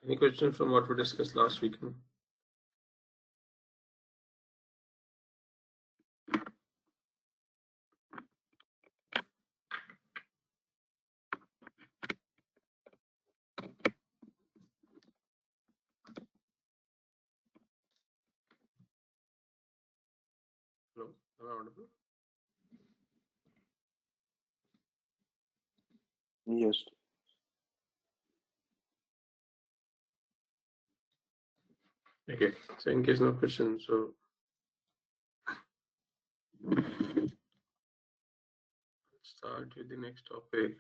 Any question from what we discussed last weekend? Hello, am I audible? Yes. Okay, so in case no question, so let's start with the next topic.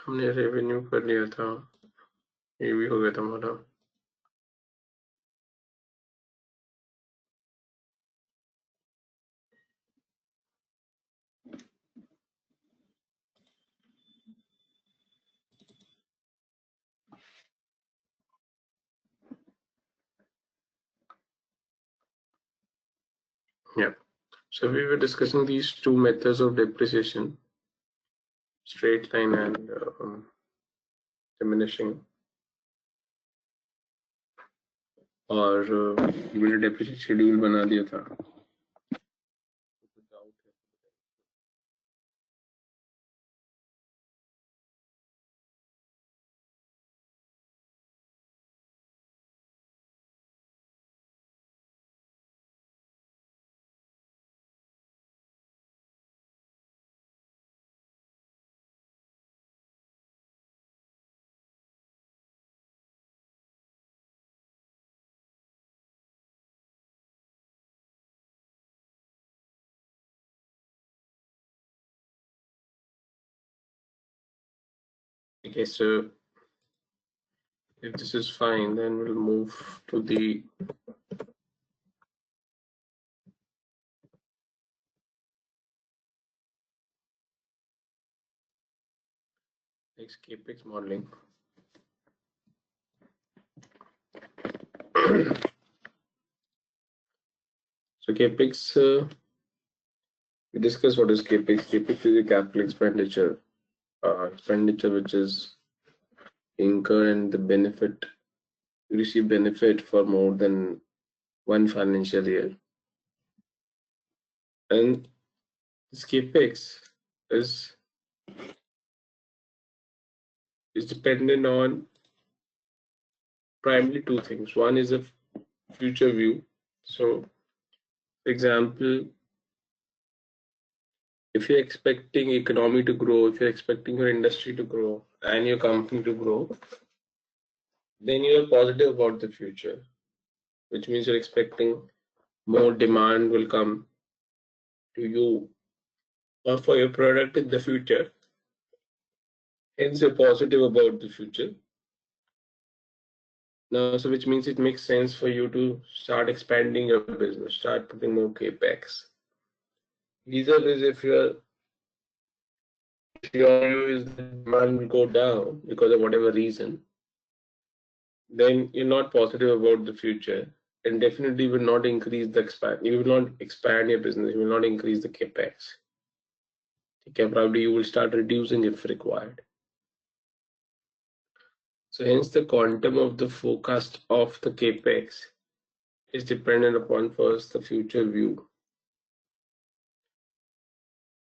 हमने revenue कर लिया था, ये भी हो गया था हमारा. Yeah. So we were discussing these two methods of depreciation, straight line and diminishing. और मैंने डेप्रिसिएशन शेड्यूल बना दिया था. Okay, so if this is fine, then we'll move to the next capex modeling. So capex, we discussed what is capex. Capex is a capital expenditure, which is incur and the benefit, you receive benefit for more than one financial year. And this capex is dependent on primarily two things. One is a future view. So, for example, if you're expecting economy to grow, if you're expecting your industry to grow and your company to grow, then you're positive about the future, which means you're expecting more demand will come to you or for your product in the future. Hence, you're positive about the future. Now, so which means it makes sense for you to start expanding your business, start putting more capex. Either is if your view is the demand will go down because of whatever reason, then you're not positive about the future and definitely will not increase the expand. You will not expand your business. You will not increase the capex. Okay, probably you will start reducing if required. So hence the quantum of the forecast of the capex is dependent upon first the future view.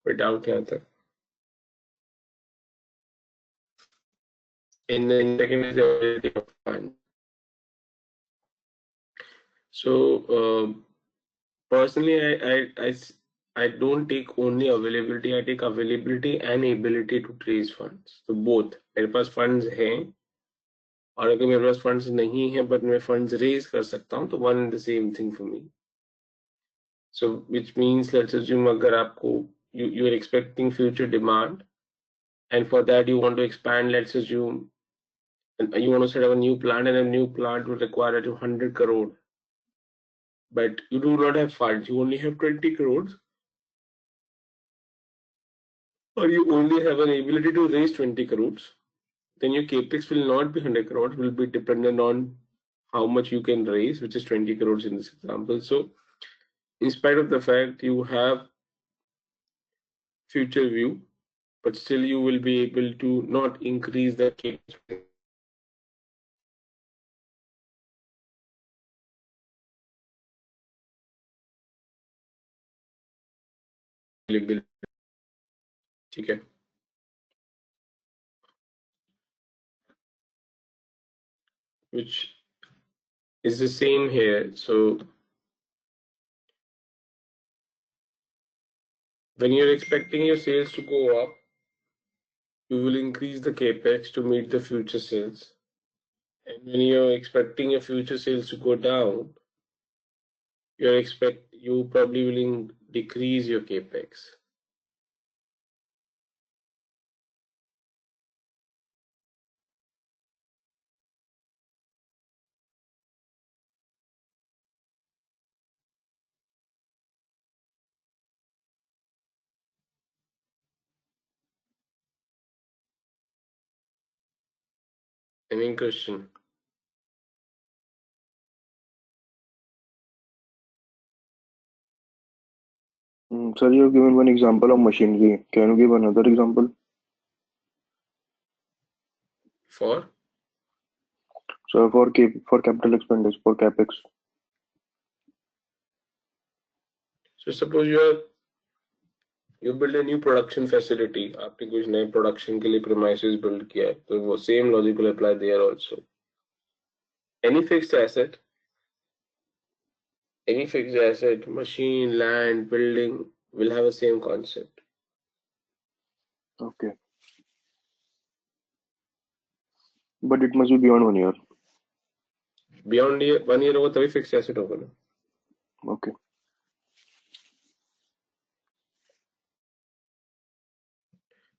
Without the and then second is the availability of funds. So personally, I don't take only availability. I take availability and ability to raise funds. So both. मेरे पास funds हैं और अगर मेरे पास funds नहीं है but मैं funds raise कर सकता हूँ तो one and the same thing for me. So which means let's assume अगर आपको you are expecting future demand and for that you want to expand, let's assume, and you want to set up a new plant, and a new plant will require 100 crore, but you do not have funds, you only have 20 crores, or you only have an ability to raise 20 crores, then your capex will not be 100 crores, will be dependent on how much you can raise, which is 20 crores in this example. So in spite of the fact you have future view, but still you will be able to not increase the capex. ठीक है, which is the same here. So when you're expecting your sales to go up, you will increase the capex to meet the future sales. And when you're expecting your future sales to go down, you probably will decrease your capex. Any question? Sir, you have given one example of machinery. Can you give another example? For? So for capital expenditure, for capex. So suppose you build a new production facility, आपने कुछ नए production के लिए premises build किया है, तो वो same logic will apply there also. Any fixed asset, machine, land, building will have the same concept. Okay. But it must be beyond 1 year. Beyond 1 year होगा तभी fixed asset होगा ना. Okay.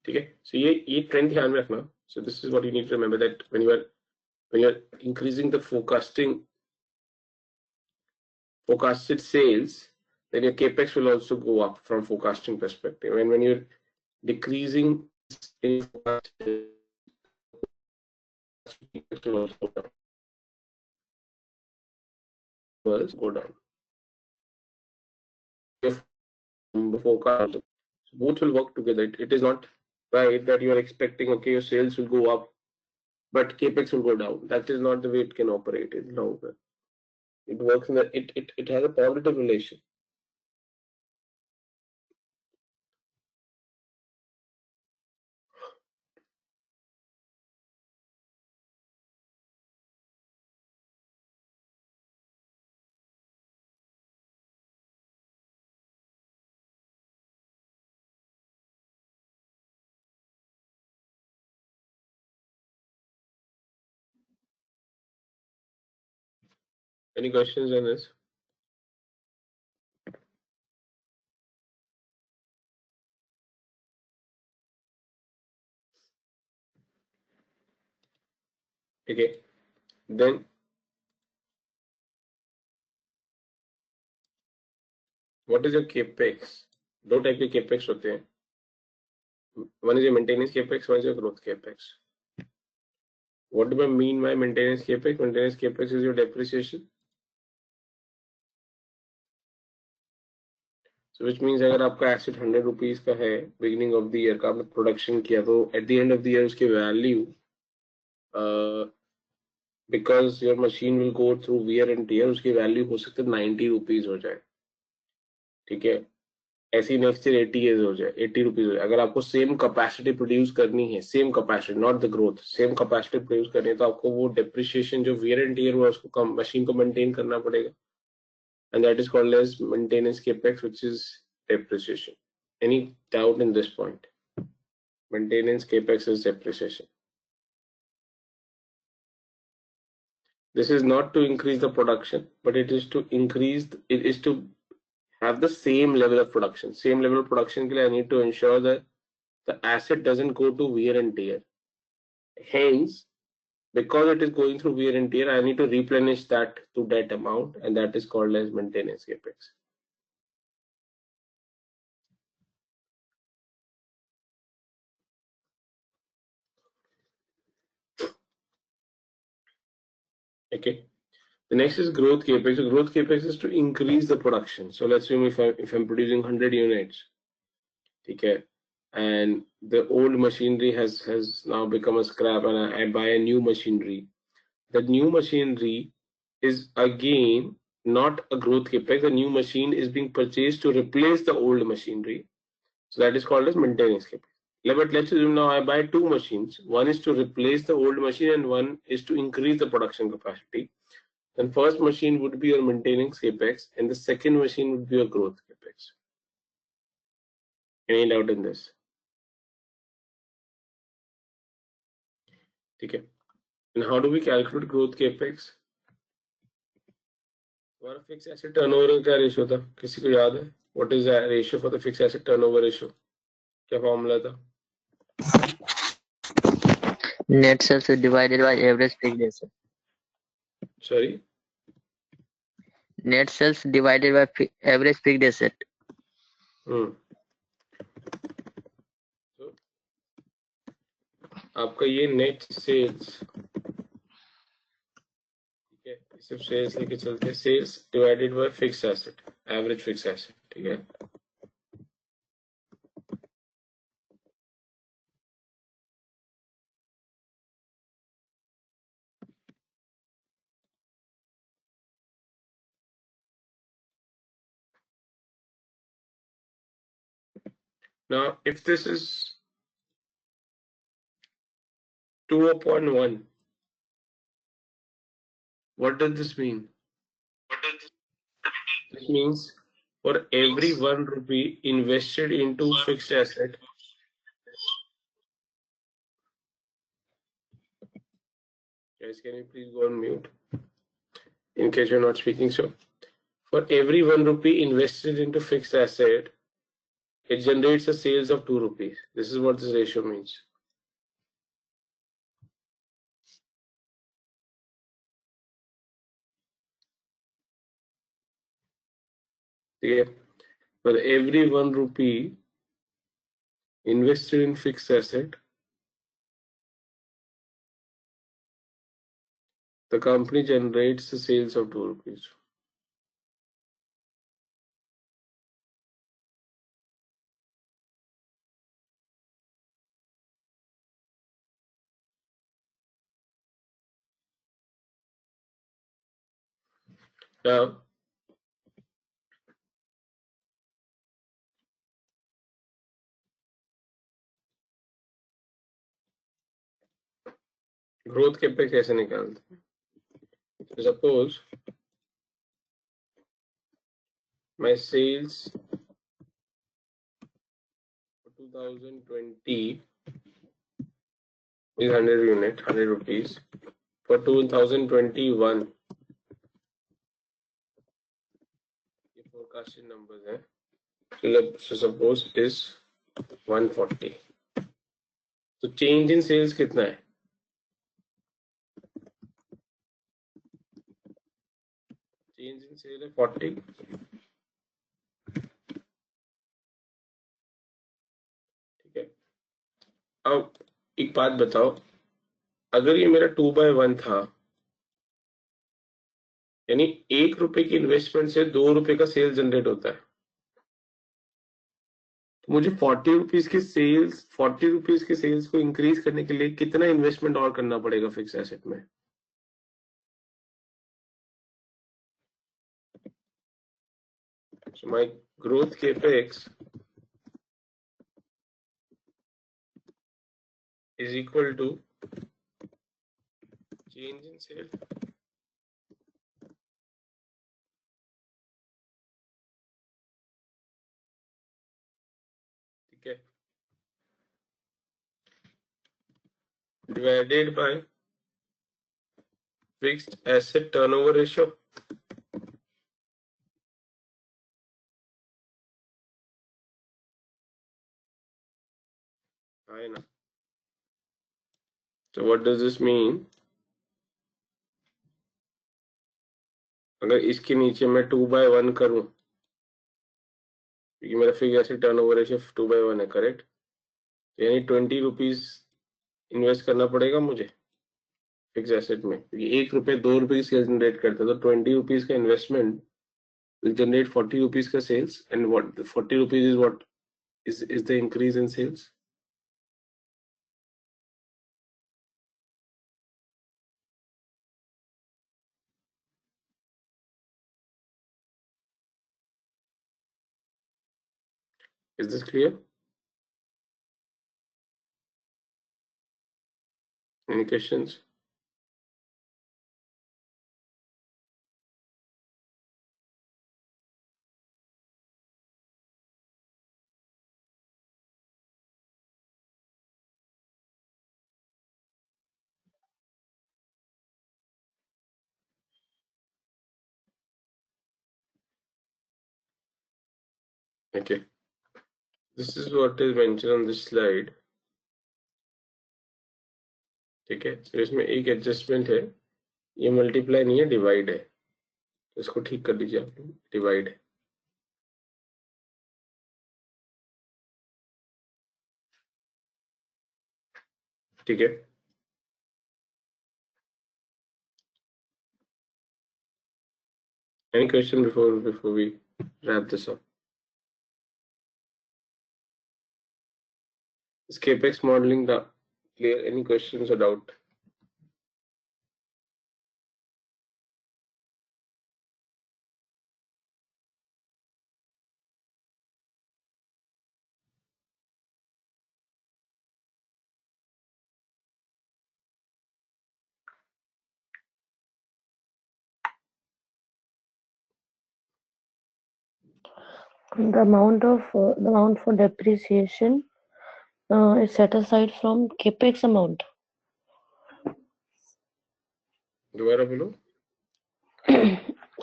ठीक है, so ये trend ध्यान में रखना. So this is what you need to remember, that when you are increasing the forecasted sales, then your capex will also go up from forecasting perspective, and when you're decreasing in forecasted, capex will also go down. If the forecast, both will work together. It is not right that you are expecting, okay, your sales will go up, but capex will go down. That is not the way it can operate in long run. It works in it has a positive relation. Any questions on this? Okay, then what is your capex? दो type के capex होते हैं. One is your maintenance capex, one is your growth capex. What do I mean by maintenance capex? Maintenance capex is your depreciation. So which means अगर आपका asset 100 rupees का है, beginning of the year का आपने production किया, तो at the end of the year उसकी value, because your machine will go through wear and tear, उसकी value हो सकता है 90 rupees हो जाए. ठीक है, ऐसी नेक्स्ट ईयर 80 years हो जाए, 80 रुपीज हो जाए. अगर आपको सेम कैपेसिटी प्रोड्यूस करनी है, same capacity, not the growth, same capacity produce करनी है, तो आपको वो डेप्रिसिएशन जो वियर एंड टियर हुआ उसको कम मशीन को मेंटेन करना पड़ेगा, and that is called as maintenance capex, which is depreciation. Any doubt in this point? Maintenance capex is depreciation. This is not to increase the production, but it is to have the same level of production. Same level of production के लिए I need to ensure that the asset doesn't go to wear and tear. Hence, because it is going through wear and tear, I need to replenish that to that amount, and that is called as maintenance capex. Okay. The next is growth capex. So growth capex is to increase the production. So let's assume if I'm producing 100 units, okay, and the old machinery has now become a scrap, and I buy a new machinery. The new machinery is again not a growth capex. The new machine is being purchased to replace the old machinery. So that is called as maintenance capex. But let's assume now I buy two machines. One is to replace the old machine and one is to increase the production capacity. Then first machine would be your maintenance capex and the second machine would be your growth capex. Any doubt in this? Okay. And how do we calculate growth capex? हमारा fix asset turnover का क्या ratio था? किसी को याद है? What is the ratio for the fixed asset turnover ratio? क्या formula था? Net sales divided by average fixed asset. Sorry? Net sales divided by average fixed asset. So, आपका ये नेट सेल्स, ठीक है, सिर्फ सेल्स लेके चलते हैं, sales divided by fix asset, average fix asset, ठीक है. Now, if this is 2 upon 1, what does this mean? This means for every 1 rupee invested into fixed asset, guys, can you please go on mute in case you're not speaking? So, for every 1 rupee invested into fixed asset, it generates a sales of 2 rupees. This is what this ratio means. Okay. For every 1 rupee invested in fixed asset, the company generates the sales of 2 rupees. Now, growth capex कैसे निकालते हैं? So suppose my sales for 2020 is 100 unit, 100 rupees. For 2021, ये forecasted numbers हैं. So suppose is 140. So change in sales कितना है? Change in sale है 40. ठीक है. अब एक बात बताओ, अगर ये मेरा 2/1 था, यानी 1 रुपए की इन्वेस्टमेंट से 2 रुपए का सेल जनरेट होता है, तो मुझे 40 रुपीज के सेल्स को इंक्रीज करने के लिए कितना इन्वेस्टमेंट और करना पड़ेगा फिक्स एसेट में? So my growth capex is equal to change in sale okay, divided by fixed asset turnover ratio. है ना. So what does this mean? अगर इसके नीचे मैं 2/1 करूं, क्योंकि मेरा फिक्स एसेट टर्नओवर रेशियो 2/1 है, करेक्ट. यानी 20 रुपीज इन्वेस्ट करना पड़ेगा मुझे फिक्स एसेट में, क्योंकि 1 रुपए 2 रुपए की सेल्स जनरेट करता है, तो 20 रुपीज का investment will generate 40 rupees ka sales, and what 40 rupees is what is the increase in sales. Is this clear? Any questions? Okay, this is what is mentioned on this slide. ठीक है, तो इसमें एक adjustment है, ये multiply नहीं है, divide है, तो इसको ठीक कर लीजिए आप लोग, डिवाइड है. ठीक है. Any question before we wrap this up? Is capex modeling the clear? Any questions or doubt? The amount for depreciation is set aside from capex amount. दोबारा बोलो.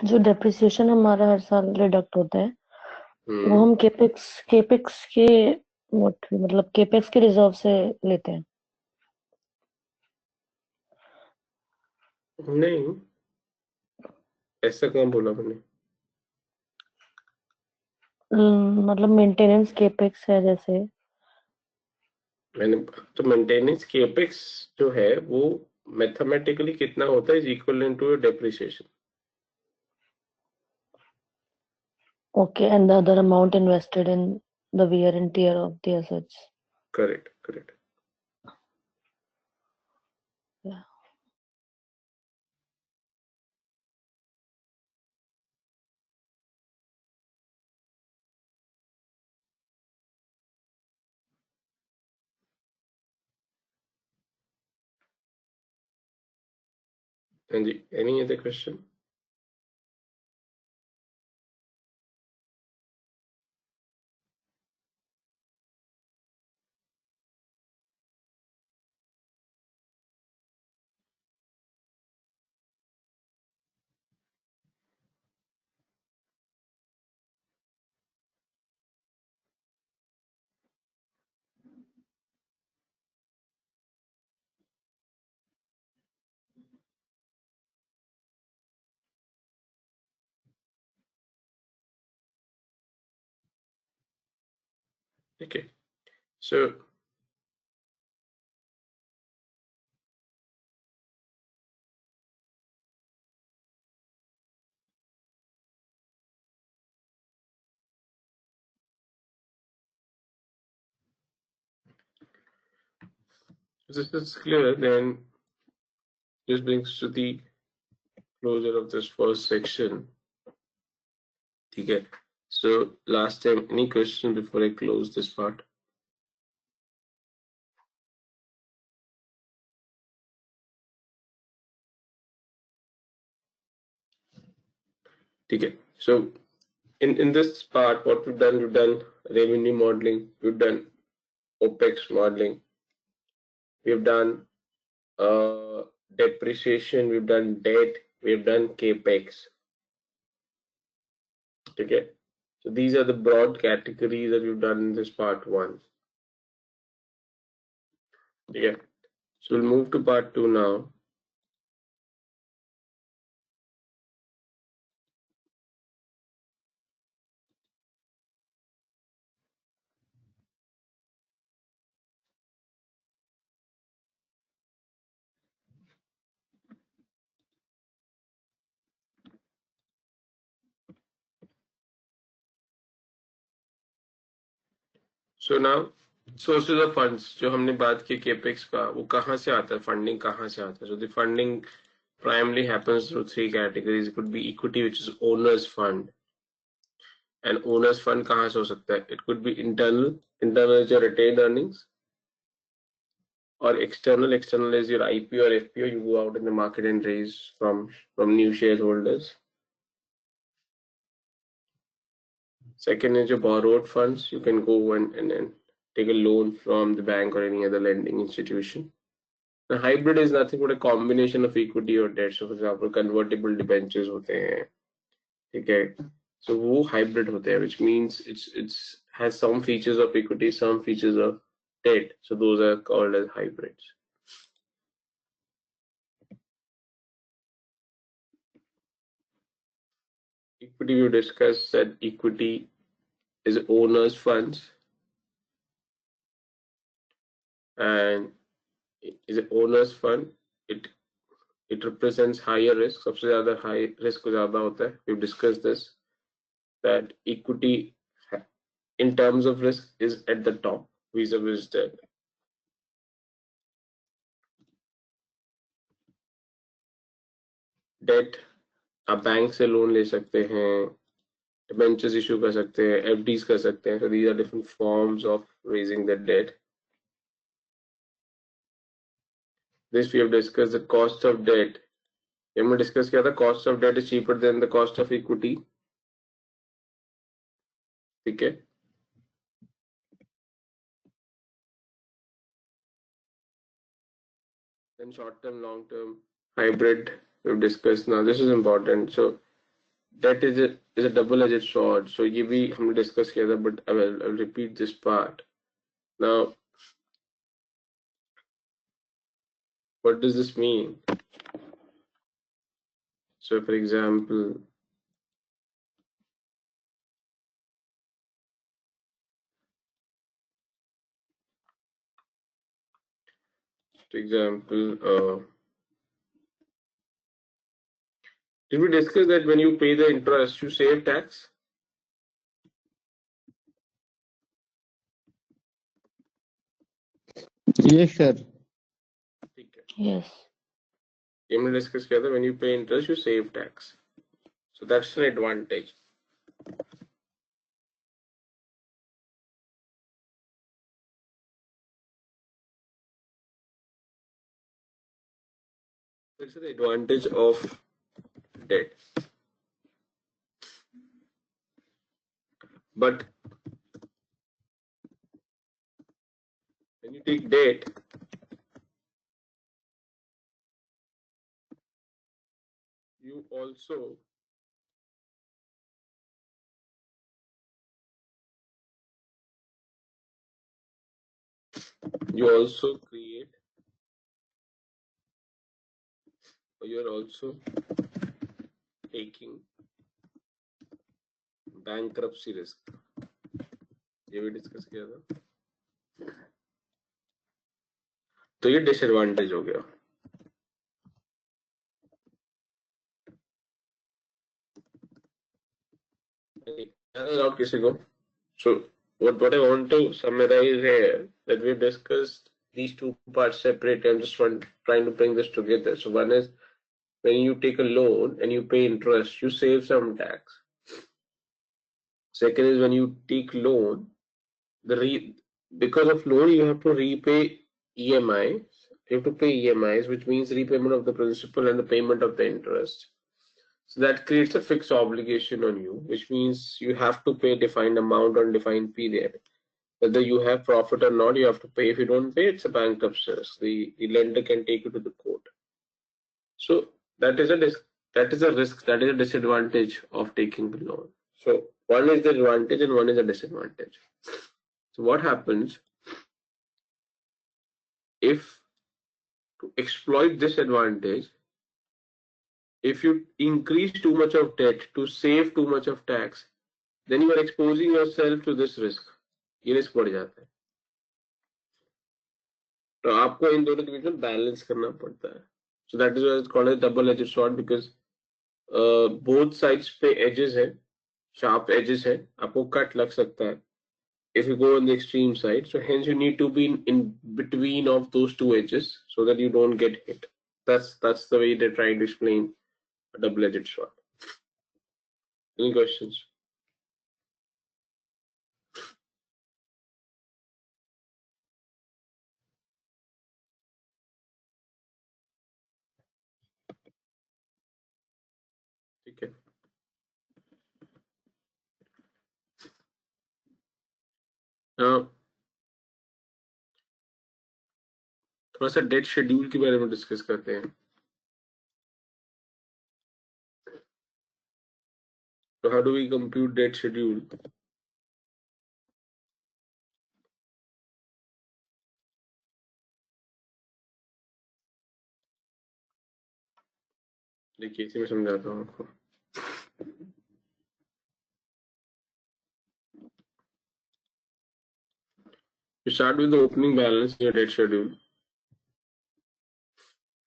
जो depreciation हमारा हर साल डिडक्ट होता है, वो हम capex के मतलब capex के रिजर्व से लेते हैं. नहीं, ऐसा कहाँ बोला मैंने. मतलब मेंटेनेंस capex है जैसे. मैंने तो मेंटेनेंस केपेक्स जो है वो मैथमेटिकली कितना होता है is equal to depreciation. Okay, and the other amount invested in the wear and tear of the assets. Correct correct. Yeah. हाँ जी, any other question? Okay, so this is clear, then this brings to the closure of this first section. Okay, so last time, any question before I close this part? Okay, so in this part, what we've done revenue modeling, we've done OPEX modeling, we've done depreciation, we've done debt, we've done capex. Okay, so these are the broad categories that we've done in this part one. Yeah. So we'll move to part 2 now. So now sources of funds जो हमने बात की capex का वो कहाँ से आता है फंडिंग कहाँ से आता है so the funding primarily happens through three categories it could be equity which is owners fund and owners fund कहाँ से हो सकता है it could be internal is your retained earnings or external is your IPO or FPO you go out in the market and raise from new shareholders. Second is your borrowed funds. You can go and take a loan from the bank or any other lending institution. The hybrid is nothing but a combination of equity or debt. So, for example, convertible debentures होते हैं, ठीक है? So वो hybrid होते हैं, which means it's has some features of equity, some features of debt. So those are called as hybrids. Equity we discussed that equity is owners funds and is an owners fund. It represents higher risk. सबसे ज़्यादा high risk ज़्यादा होता है. We've discussed this that equity in terms of risk is at the top vis-a-vis debt. Debt आप bank से loan ले सकते हैं, debentures issue कर सकते हैं, FDs कर सकते हैं. So these are different forms of raising the debt. This we have discussed the cost of debt. हमने डिस्कस किया था cost of debt is cheaper than the cost of equity. ठीक है. Then short term, long term, hybrid we've discussed. Now this is important. So debt is a double-edged sword. So ये भी हमने discuss किया था, but I'll repeat this part. Now, what does this mean? So, for example, did we discuss that when you pay the interest, you save tax? Yes, sir. ठीक है. Yes. ये हमने discuss किया था when you pay interest, you save tax. So that's an advantage. That's the advantage of debt. But when you take debt, you also create, or you're also taking bankruptcy risk. ये भी discuss किया था. तो ये disadvantage हो गया. Out किसी को. So what I want to summarize here that we've discussed these two parts separately. I'm just trying to bring this together. So one is when you take a loan and you pay interest, you save some tax. Second is when you take loan, because of loan you have to repay EMI. You have to pay EMIs, which means repayment of the principal and the payment of the interest. So that creates a fixed obligation on you, which means you have to pay a defined amount on defined period. Whether you have profit or not, you have to pay. If you don't pay, it's a bankruptcy risk. The lender can take you to the court. So that is a risk. That is a disadvantage of taking the loan. So one is the advantage and one is a disadvantage. So what happens if to exploit this advantage, if you increase too much of debt to save too much of tax, then you are exposing yourself to this risk. ये risk बढ़ जाता है. तो आपको इन दोनों के बीच में balance करना पड़ता है. So that is why it's called a double-edged sword, because both sides पे edges है, sharp edges है, आपको cut लग सकता है if you go on the extreme side. So hence you need to be in between of those two edges so that you don't get hit. That's the way they try to explain a double-edged sword. Any questions? ठीक है. Now थोड़ा सा date schedule के बारे में discuss करते हैं. So how do we compute debt schedule? देखिए इसी में समझाता हूँ आपको. You start with the opening balance in your debt schedule.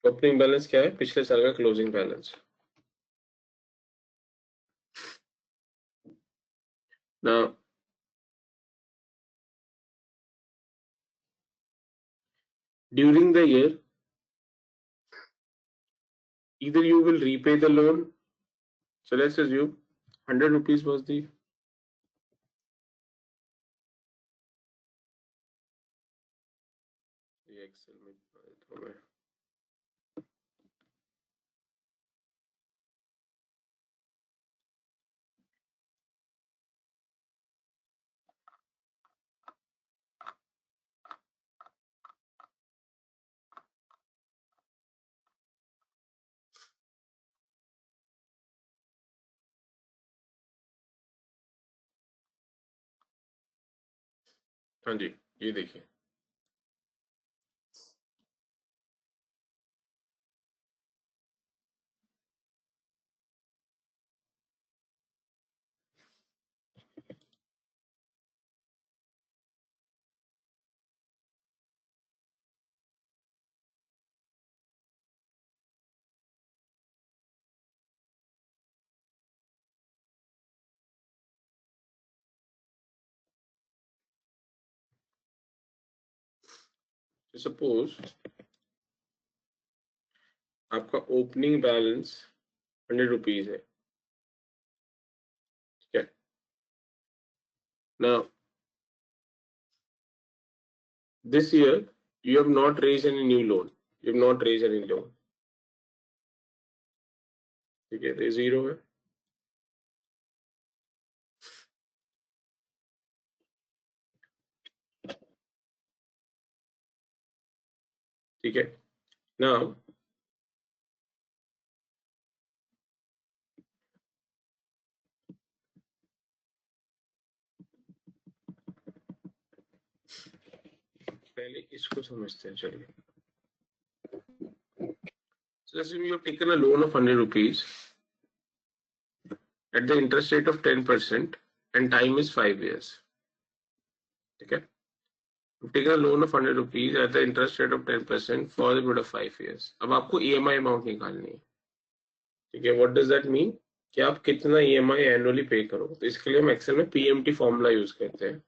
Opening balance क्या है? पिछले साल का closing balance. Now during the year, either you will repay the loan. So let's assume 100 rupees was the Excel में तो मैं हाँ जी ये देखिए. So suppose आपका ओपनिंग बैलेंस 100 रुपीज है. ठीक है. Now this year you have not raised any new loan. You have not raised any loan. ठीक है. तो जीरो है. ठीक है. Now पहले इसको समझते हैं. चलिए. So let's assume you have taken a loan of 100 rupees at the interest rate of 10% and time is 5 years. ठीक है. You've taken a loan of 100 rupees at the interest rate of 10% for the period of 5 years. अब आपको EMI amount निकालनी है. ठीक है. What does that mean? कि आप कितना EMI एनुअली पे करो. तो इसके लिए हम एक्सेल में PMT फॉर्मूला यूज करते हैं.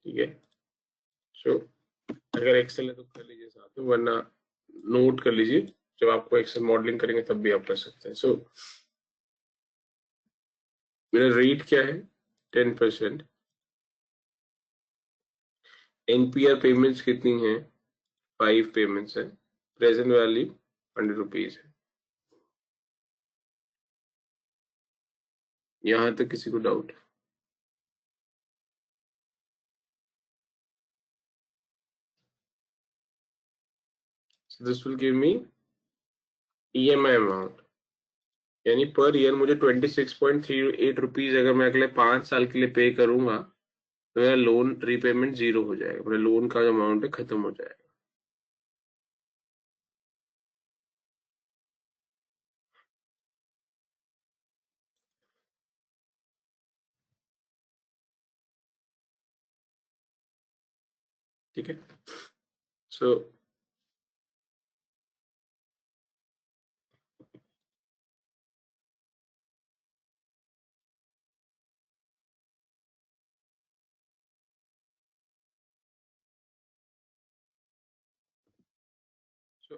ठीक है. सो अगर एक्सेल है तो कर लीजिए साथ में, वरना नोट कर लीजिए. जब आपको एक्सेल मॉडलिंग करेंगे तब भी आप कर सकते हैं. सो मेरा रेट क्या है? 10%. NPR पेमेंट्स कितनी है? 5 पेमेंट्स है. प्रेजेंट वैल्यू 100 रुपीज है. यहां तक किसी को doubt? So this will give me EMI amount. यानी पर ईयर मुझे 26.38 रुपीज अगर मैं अगले 5 साल के लिए पे करूंगा तो मेरा लोन रीपेमेंट 0 हो जाएगा, मेरा लोन का जो अमाउंट है खत्म हो जाएगा। ठीक है। सो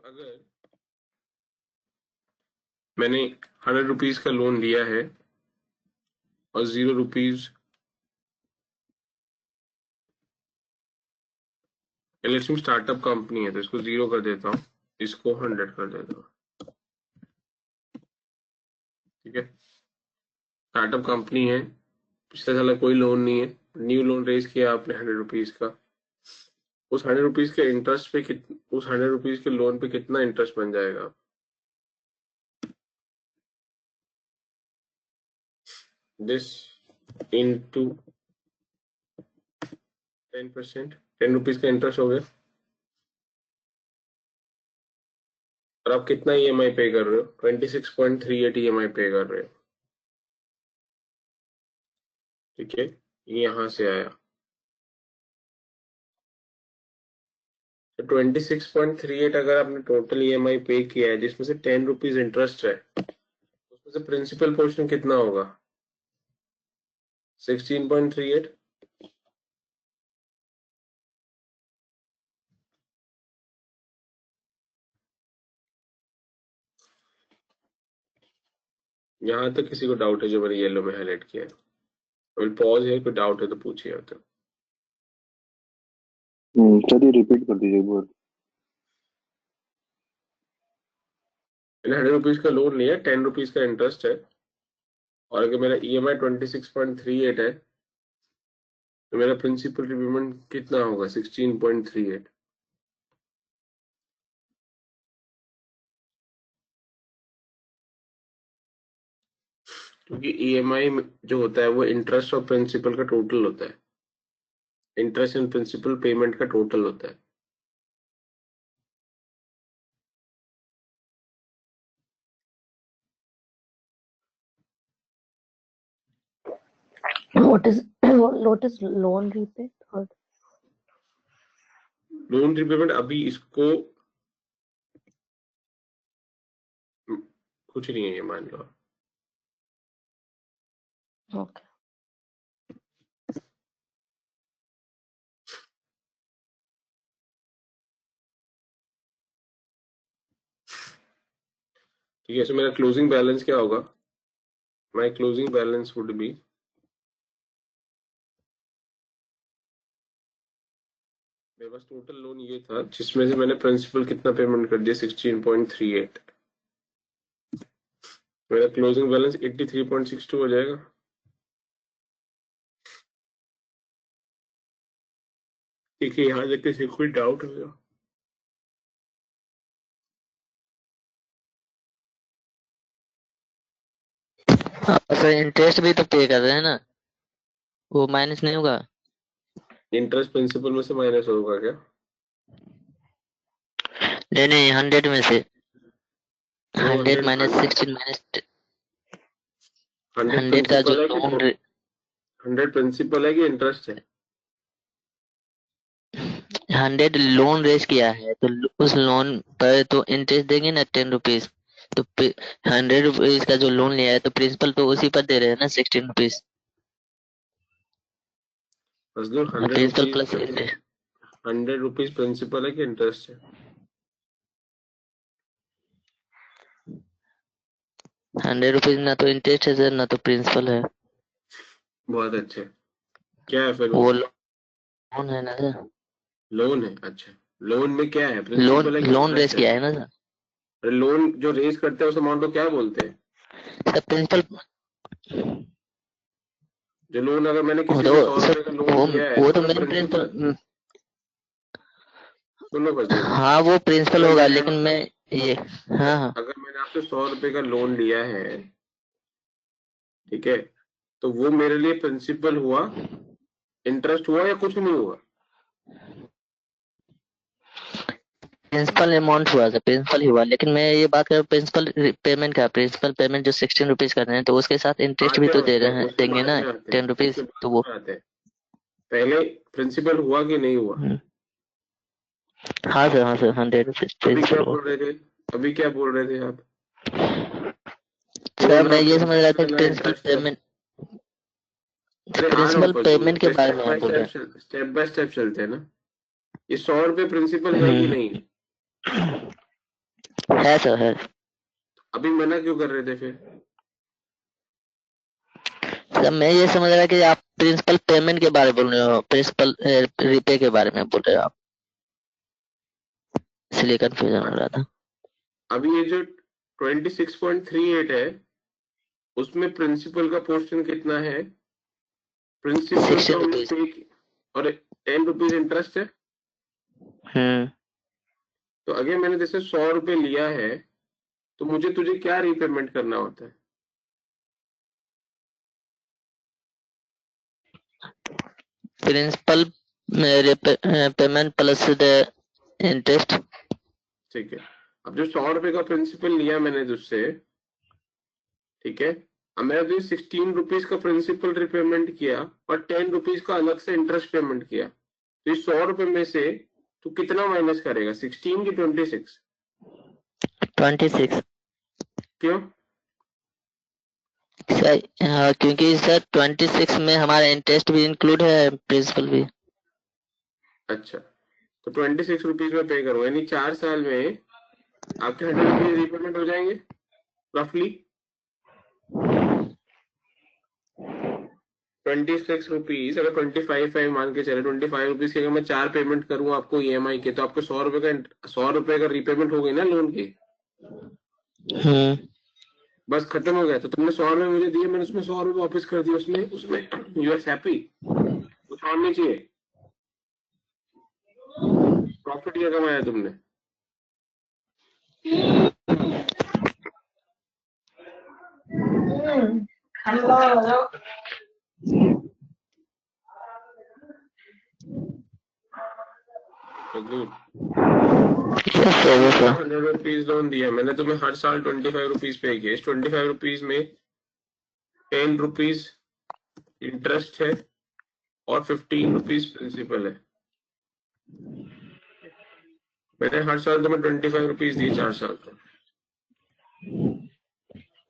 अगर मैंने 100 रुपीज का लोन लिया है और 0 रुपीज, लेट्स स्टार्टअप कंपनी है तो इसको 0 कर देता हूँ, इसको 100 कर देता हूँ। ठीक है, स्टार्टअप कंपनी है, पिछले साल कोई लोन नहीं है, न्यू लोन रेज किया आपने 100 रुपीज का। उस 100 रुपीज के इंटरेस्ट पे उस 100 रुपीज के लोन पे कितना इंटरेस्ट बन जाएगा? दिस इनटू 10%, 10 रुपीज का इंटरेस्ट हो गया। और आप कितना ईएमआई पे कर रहे हो? 26.38 ईएमआई पे कर रहे हो। ठीक है, ये यहां से आया। तो 26.38 अगर आपने टोटल ईएमआई पे किया है जिसमें से 10 रुपीज इंटरेस्ट है, उसमें से प्रिंसिपल पोर्शन कितना होगा? 16.38। यहां तक किसी को डाउट है जो मैंने येलो में हाईलाइट किया है? अभी पॉज है, कोई डाउट है तो पूछिए। तो चलिए रिपीट कर दीजिए एक बार। मैंने 100 रुपीज का लोन लिया, 10 रुपीज का इंटरेस्ट है, और अगर मेरा ईएमआई 26.38 है तो मेरा प्रिंसिपल रिपेमेंट कितना होगा? 16.38। क्योंकि ईएमआई जो होता है वो इंटरेस्ट और प्रिंसिपल का टोटल होता है, इंटरेस्ट एंड प्रिंसिपल पेमेंट का टोटल होता है। What is what is loan repay? Third. Loan repayment अभी इसको कुछ नहीं है, ये मान लो। Okay. ठीक है, सो मेरा क्लोजिंग बैलेंस क्या होगा? My closing balance would be, मेरे पास टोटल लोन ये था जिसमें से मैंने प्रिंसिपल कितना पेमेंट कर दिया? 16.38। मेरा क्लोजिंग बैलेंस 83.62 हो जाएगा। ठीक है, यहाँ तक किसी को कोई डाउट होगा? सर इंटरेस्ट भी तो पे कर रहे हैं ना, वो माइनस नहीं होगा? इंटरेस्ट प्रिंसिपल में से माइनस होगा क्या? नहीं नहीं, 100 में से तो 100 माइनस 16 माइनस 100 100 का जो प्रिंसिपल है कि लोन 100 प्रिंसिपल है कि इंटरेस्ट है? 100 लोन रेज किया है तो उस लोन पर तो इंटरेस्ट देंगे ना 10 रुपीज। तो 100 रुपीज का जो लोन लिया है तो प्रिंसिपल तो उसी पर दे रहे हैं ना 16 रुपीज। मजदूर 100 principal rupees plus interest. 100 rupees principal है कि इंटरेस्ट है? 100 रुपीज ना तो इंटरेस्ट है सर, ना तो प्रिंसिपल है। बहुत अच्छे। क्या है फिर? वो लोन है ना सर। लोन है। अच्छा, लोन में क्या है? लोन प्रिंसिपल है कि लोन रेज इंटरेस्ट है? किया है ना सर। अरे लोन जो रेज करते हैं उस अमाउंट को क्या बोलते हैं? सर प्रिंसिपल जो लोन, अगर मैंने वो किसी तो से 100 सर रुपए का लोन लिया है वो तो तो मैं मेन प्रिंसिपल, प्रिंसिपल। सुनो मजदूर, हाँ वो प्रिंसिपल अगर होगा, मैंने लेकिन मैं ये हाँ हाँ अगर मैंने आपसे 100 रुपए का लोन लिया है, ठीक है, तो वो मेरे लिए प्रिंसिपल हुआ इंटरेस्ट हुआ या कुछ नहीं हुआ? प्रिंसिपल अमाउंट हुआ था, प्रिंसिपल ही हुआ, लेकिन मैं ये बात कर रहा हूँ प्रिंसिपल पेमेंट का, प्रिंसिपल पेमेंट जो 16 रुपीज कर रहे हैं तो उसके साथ इंटरेस्ट भी आते तो हैं दे उसमें, रहे हैं, उसके देंगे बाद ना में आते हैं, 10 उसके रुपीज, बाद तो वो में आते हैं। पहले प्रिंसिपल हुआ कि नहीं हुआ? हाँ सर 100 रुपीज अभी क्या प्रिंसिपल हुआ। बोल रहे थे? अभी क्या बोल रहे थे आप? सर बोल रहा मैं ये समझ रहा था कि प्रिंसिपल है, प्रिंसिपल इंटरेस्ट है। पेमेंट, अरे हाँ ना प्रिंसिपल फजलू, पेमेंट के बारे स्टेप में बाय आप बोल रहे स्टेप, स्टेप बाय स्टेप चलते हैं ना। ये 100 रुपये प्रिंसिपल है कि हैं। नहीं? है सर, है। अभी मना क्यों कर रहे थे फिर? सर मैं ये समझ रहा कि आप प्रिंसिपल पेमेंट के बारे में बोल रहे हो, प्रिंसिपल रिपे के बारे में बोल रहे हो आप, इसलिए कंफ्यूजन हो रहा था। अभी ये जो 26.38 है, उसमें प्रिंसिपल का पोर्शन कितना है? प्रिंसिपल 16 तो हमने रुपीज। पे, और 10 रुपीज इंटरेस्ट है। तो अगर मैंने जैसे 100 रुपये लिया है, तो मुझे तुझे क्या रीपेमेंट करना होता है? Principal payment plus the interest. ठीक है। अब जो 100 रुपये का प्रिंसिपल लिया मैंने तुझसे, ठीक है, अब मैंने तुझे 16 रुपीज का प्रिंसिपल रिपेमेंट किया और 10 रुपीज का अलग से इंटरेस्ट पेमेंट किया, तो इस 100 रुपये में से तू कितना माइनस करेगा, 16 की 26? 26। क्यों? सर क्योंकि सर 26 में हमारा इंटरेस्ट भी इंक्लूड है, प्रिंसिपल भी। अच्छा, तो 26 रुपीज में पे करूँ, यानी 4 साल में आपके 100 रुपीज रिपेमेंट हो जाएंगे रफली। 26 रुपीज, अगर 25 मान के चले, 25 रुपीज की अगर मैं 4 पेमेंट करूँ आपको ईएमआई के, तो आपको 100 रुपए का रिपेमेंट हो गई ना लोन की। बस खत्म हो गया। तो तुमने 100 रुपए मुझे दिए, मैंने उसमें 100 रुपए वापस कर दिए, उसमें उसमें यू आर हैप्पी? कुछ और नहीं चाहिए? प्रॉफिट क्या कमाया तुमने? तुमने मुझे 100 रुपीज लोन दिया, मैंने तुम्हें हर साल 25 रुपीज पे किए। इस 25 रुपीज में 10 रुपीज इंटरेस्ट है और 15 रुपीज प्रिंसिपल है। मैंने हर साल तुम्हें 25 रुपीज दिए 4 साल तक।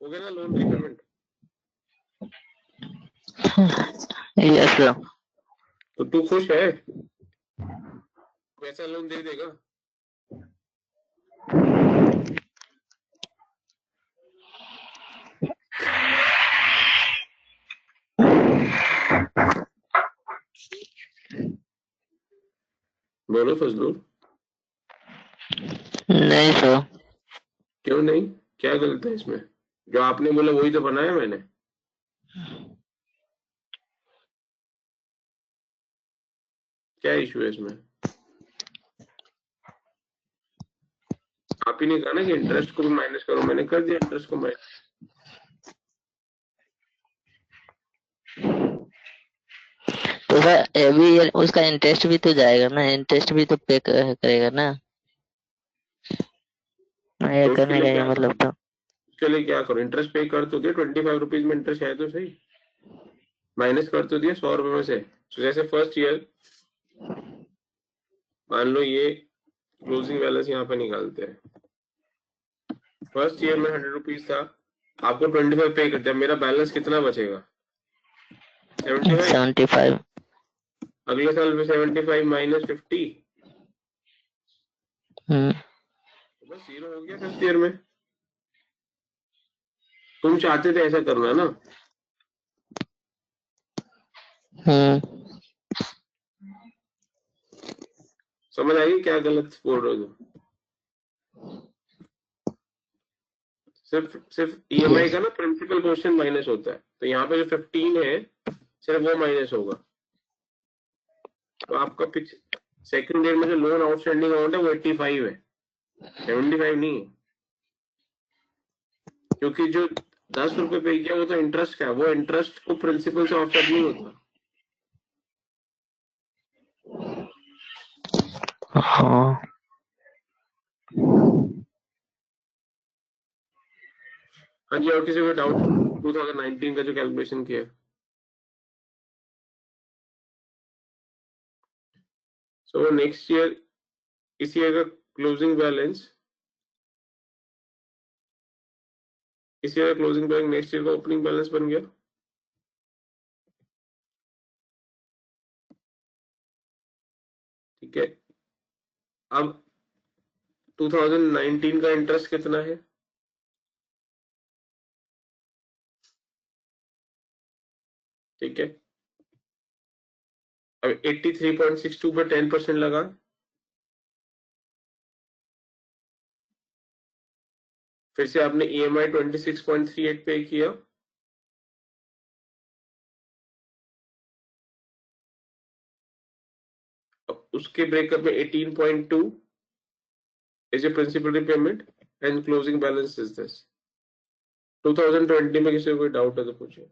हो गया ना लोन रिपेमेंट? Yes sir. तो तू खुश है? वैसा लोन दे देगा? बोलो फजलू। नहीं सर। क्यों नहीं? क्या गलत है इसमें? जो आपने बोला वही तो बनाया मैंने। क्या इशू है इसमें? आप ही ने कहा ना कि इंटरेस्ट को भी माइनस करो, मैंने कर दिया इंटरेस्ट को माइनस। तो सर एवरी ईयर उसका इंटरेस्ट भी तो जाएगा ना, इंटरेस्ट भी तो पे करेगा ना, ये तो उसके करने का लिए ये क्या करो? मतलब था। उसके लिए क्या करो? इंटरेस्ट पे कर तो दिया, 25 रुपीज में इंटरेस्ट है तो सही, माइनस कर तो दिया 100 रुपए में से। तो जैसे फर्स्ट ईयर, मान लो ये क्लोजिंग बैलेंस यहाँ पे निकालते हैं। फर्स्ट ईयर में 100 रुपीज था, आपको 25 पे कर दिया, मेरा बैलेंस कितना बचेगा? 75। 75। अगले साल में 75 माइनस 50, बस 0 हो गया फर्स्ट ईयर में। तुम चाहते थे ऐसा करना ना? समझ आई क्या गलत बोल रहे हो तुम? सिर्फ सिर्फ ईएमआई का ना प्रिंसिपल पोर्शन माइनस होता है, तो यहाँ पे जो 15 है सिर्फ वो माइनस होगा। तो आपका सेकंड ईयर में जो लोन आउटस्टैंडिंग अमाउंट है वो 85 है, 75 नहीं है। क्योंकि जो 10 रुपए पे किया वो तो इंटरेस्ट का है, वो इंटरेस्ट को प्रिंसिपल से ऑफसेट नहीं होता। हाँ हाँ जी, और किसी को डाउट 2019 का जो कैलकुलेशन किया है? सो नेक्स्ट ईयर, इस ईयर का क्लोजिंग बैलेंस, इस ईयर का क्लोजिंग बैलेंस नेक्स्ट ईयर का ओपनिंग बैलेंस बन गया। ठीक है, अब 2019 का इंटरेस्ट कितना है? ठीक है, अब 83.62 पे 10% लगा, फिर से आपने EMI 26.38 पे किया, अब उसके ब्रेकअप में 18.2 is a principal repayment and closing balance is this. 2020 में किसी को कोई डाउट है तो पूछिए।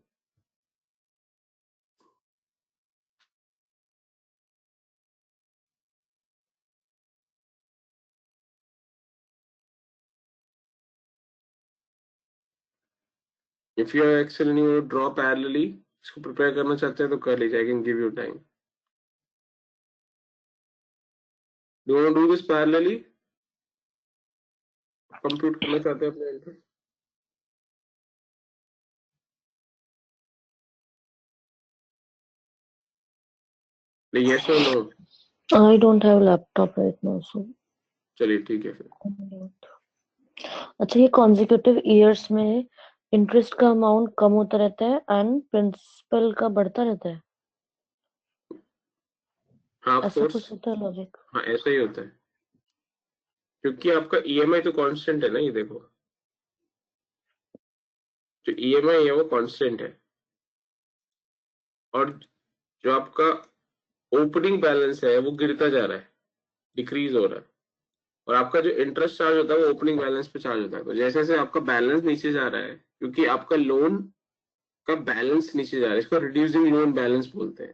If you are excel and you draw parallelly, इसको प्रिपेयर करना चाहते हैं तो कर लीजिए, I can give you time. Do you want to do this parallelly? Compute करना चाहते हैं अपने एंड? नहीं, यस और no? I don't have laptop right now, so चलिए ठीक है फिर। अच्छा, ये consecutive years में इंटरेस्ट का अमाउंट कम होता रहता है एंड प्रिंसिपल का बढ़ता रहता है, हाँ ऑफ ऐसा कोर्स, कुछ होता है लॉजिक? हाँ ऐसा ही होता है, क्योंकि आपका EMI तो कांस्टेंट है ना, ये देखो, जो EMI है वो कांस्टेंट है, और जो आपका ओपनिंग बैलेंस है वो गिरता जा रहा है, डिक्रीज हो रहा है, और आपका जो इंटरेस्ट चार्ज होता है वो ओपनिंग बैलेंस पे चार्ज होता है। तो जैसे जैसे आपका बैलेंस नीचे जा रहा है, क्योंकि आपका लोन का बैलेंस नीचे जा रहा है, इसको रिड्यूसिंग लोन बैलेंस बोलते हैं।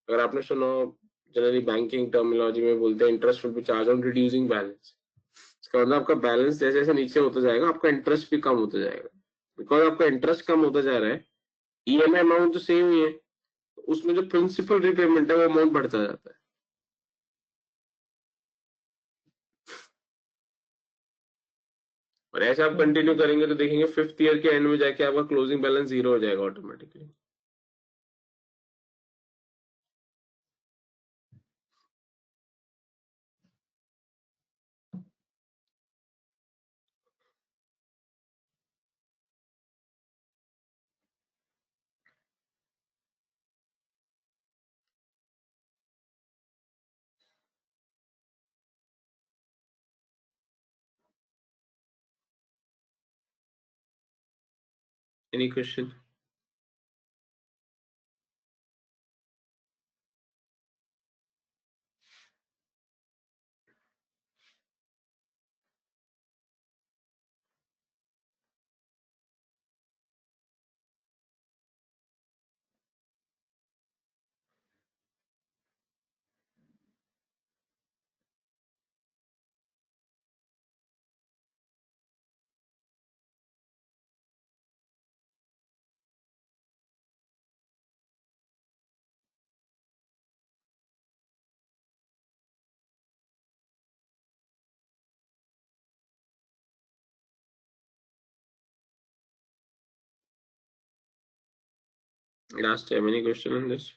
अगर आपने सुना हो, जनरली बैंकिंग टर्मिनोलॉजी में बोलते हैं interest will be charge on reducing balance. इसका मतलब आपका बैलेंस जैसे जैसे नीचे होता जाएगा आपका इंटरेस्ट भी कम होता जाएगा, बिकॉज आपका इंटरेस्ट कम होता जा रहा है, EMI अमाउंट तो सेम ही है, तो उसमें जो प्रिंसिपल रिपेमेंट है वो अमाउंट बढ़ता जाता है। और ऐसे आप कंटिन्यू करेंगे तो देखेंगे फिफ्थ ईयर के एंड में जाके आपका क्लोजिंग बैलेंस जीरो हो जाएगा automatically. Any question? Last time, any question on this?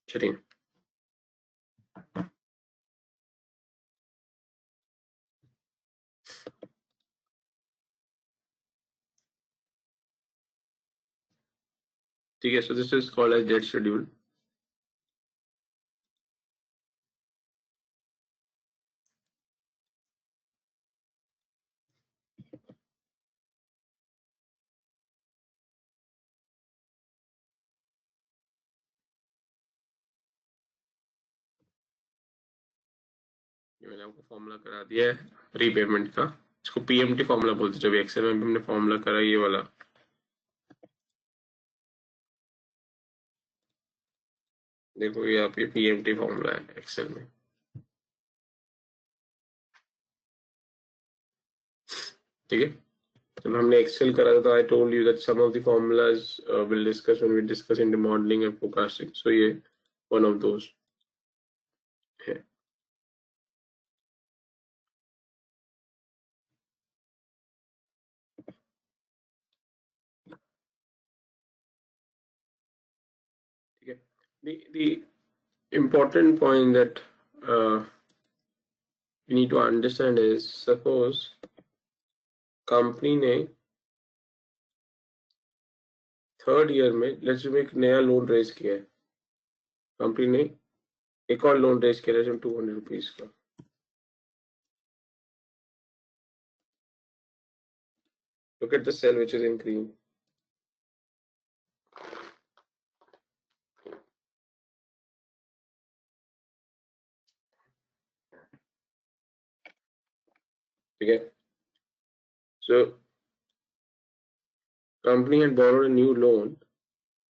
चलिए, ठीक है, so this is called as debt schedule. मैंने आपको फॉर्मूला करा दिया है रीपेमेंट का, इसको पीएमटी फॉर्मूला बोलते हैं। जब एक्सेल में हमने फॉर्मूला करा ये वाला, देखो ये आप, ये पीएमटी फॉर्मूला है एक्सेल में। ठीक है, जब हमने एक्सेल करा था तो I told you that some of the formulas will discuss when we discuss in the modelling and forecasting, so ये वन ऑफ दोस है। ठीक है, the important point that you need to understand is, suppose company ने third year में let's say एक नया loan raise किया है, कंपनी ने एक और लोन रेज किया है 200 रुपीज का। Look at the cell which is in green. ठीक है, so company had borrowed a new loan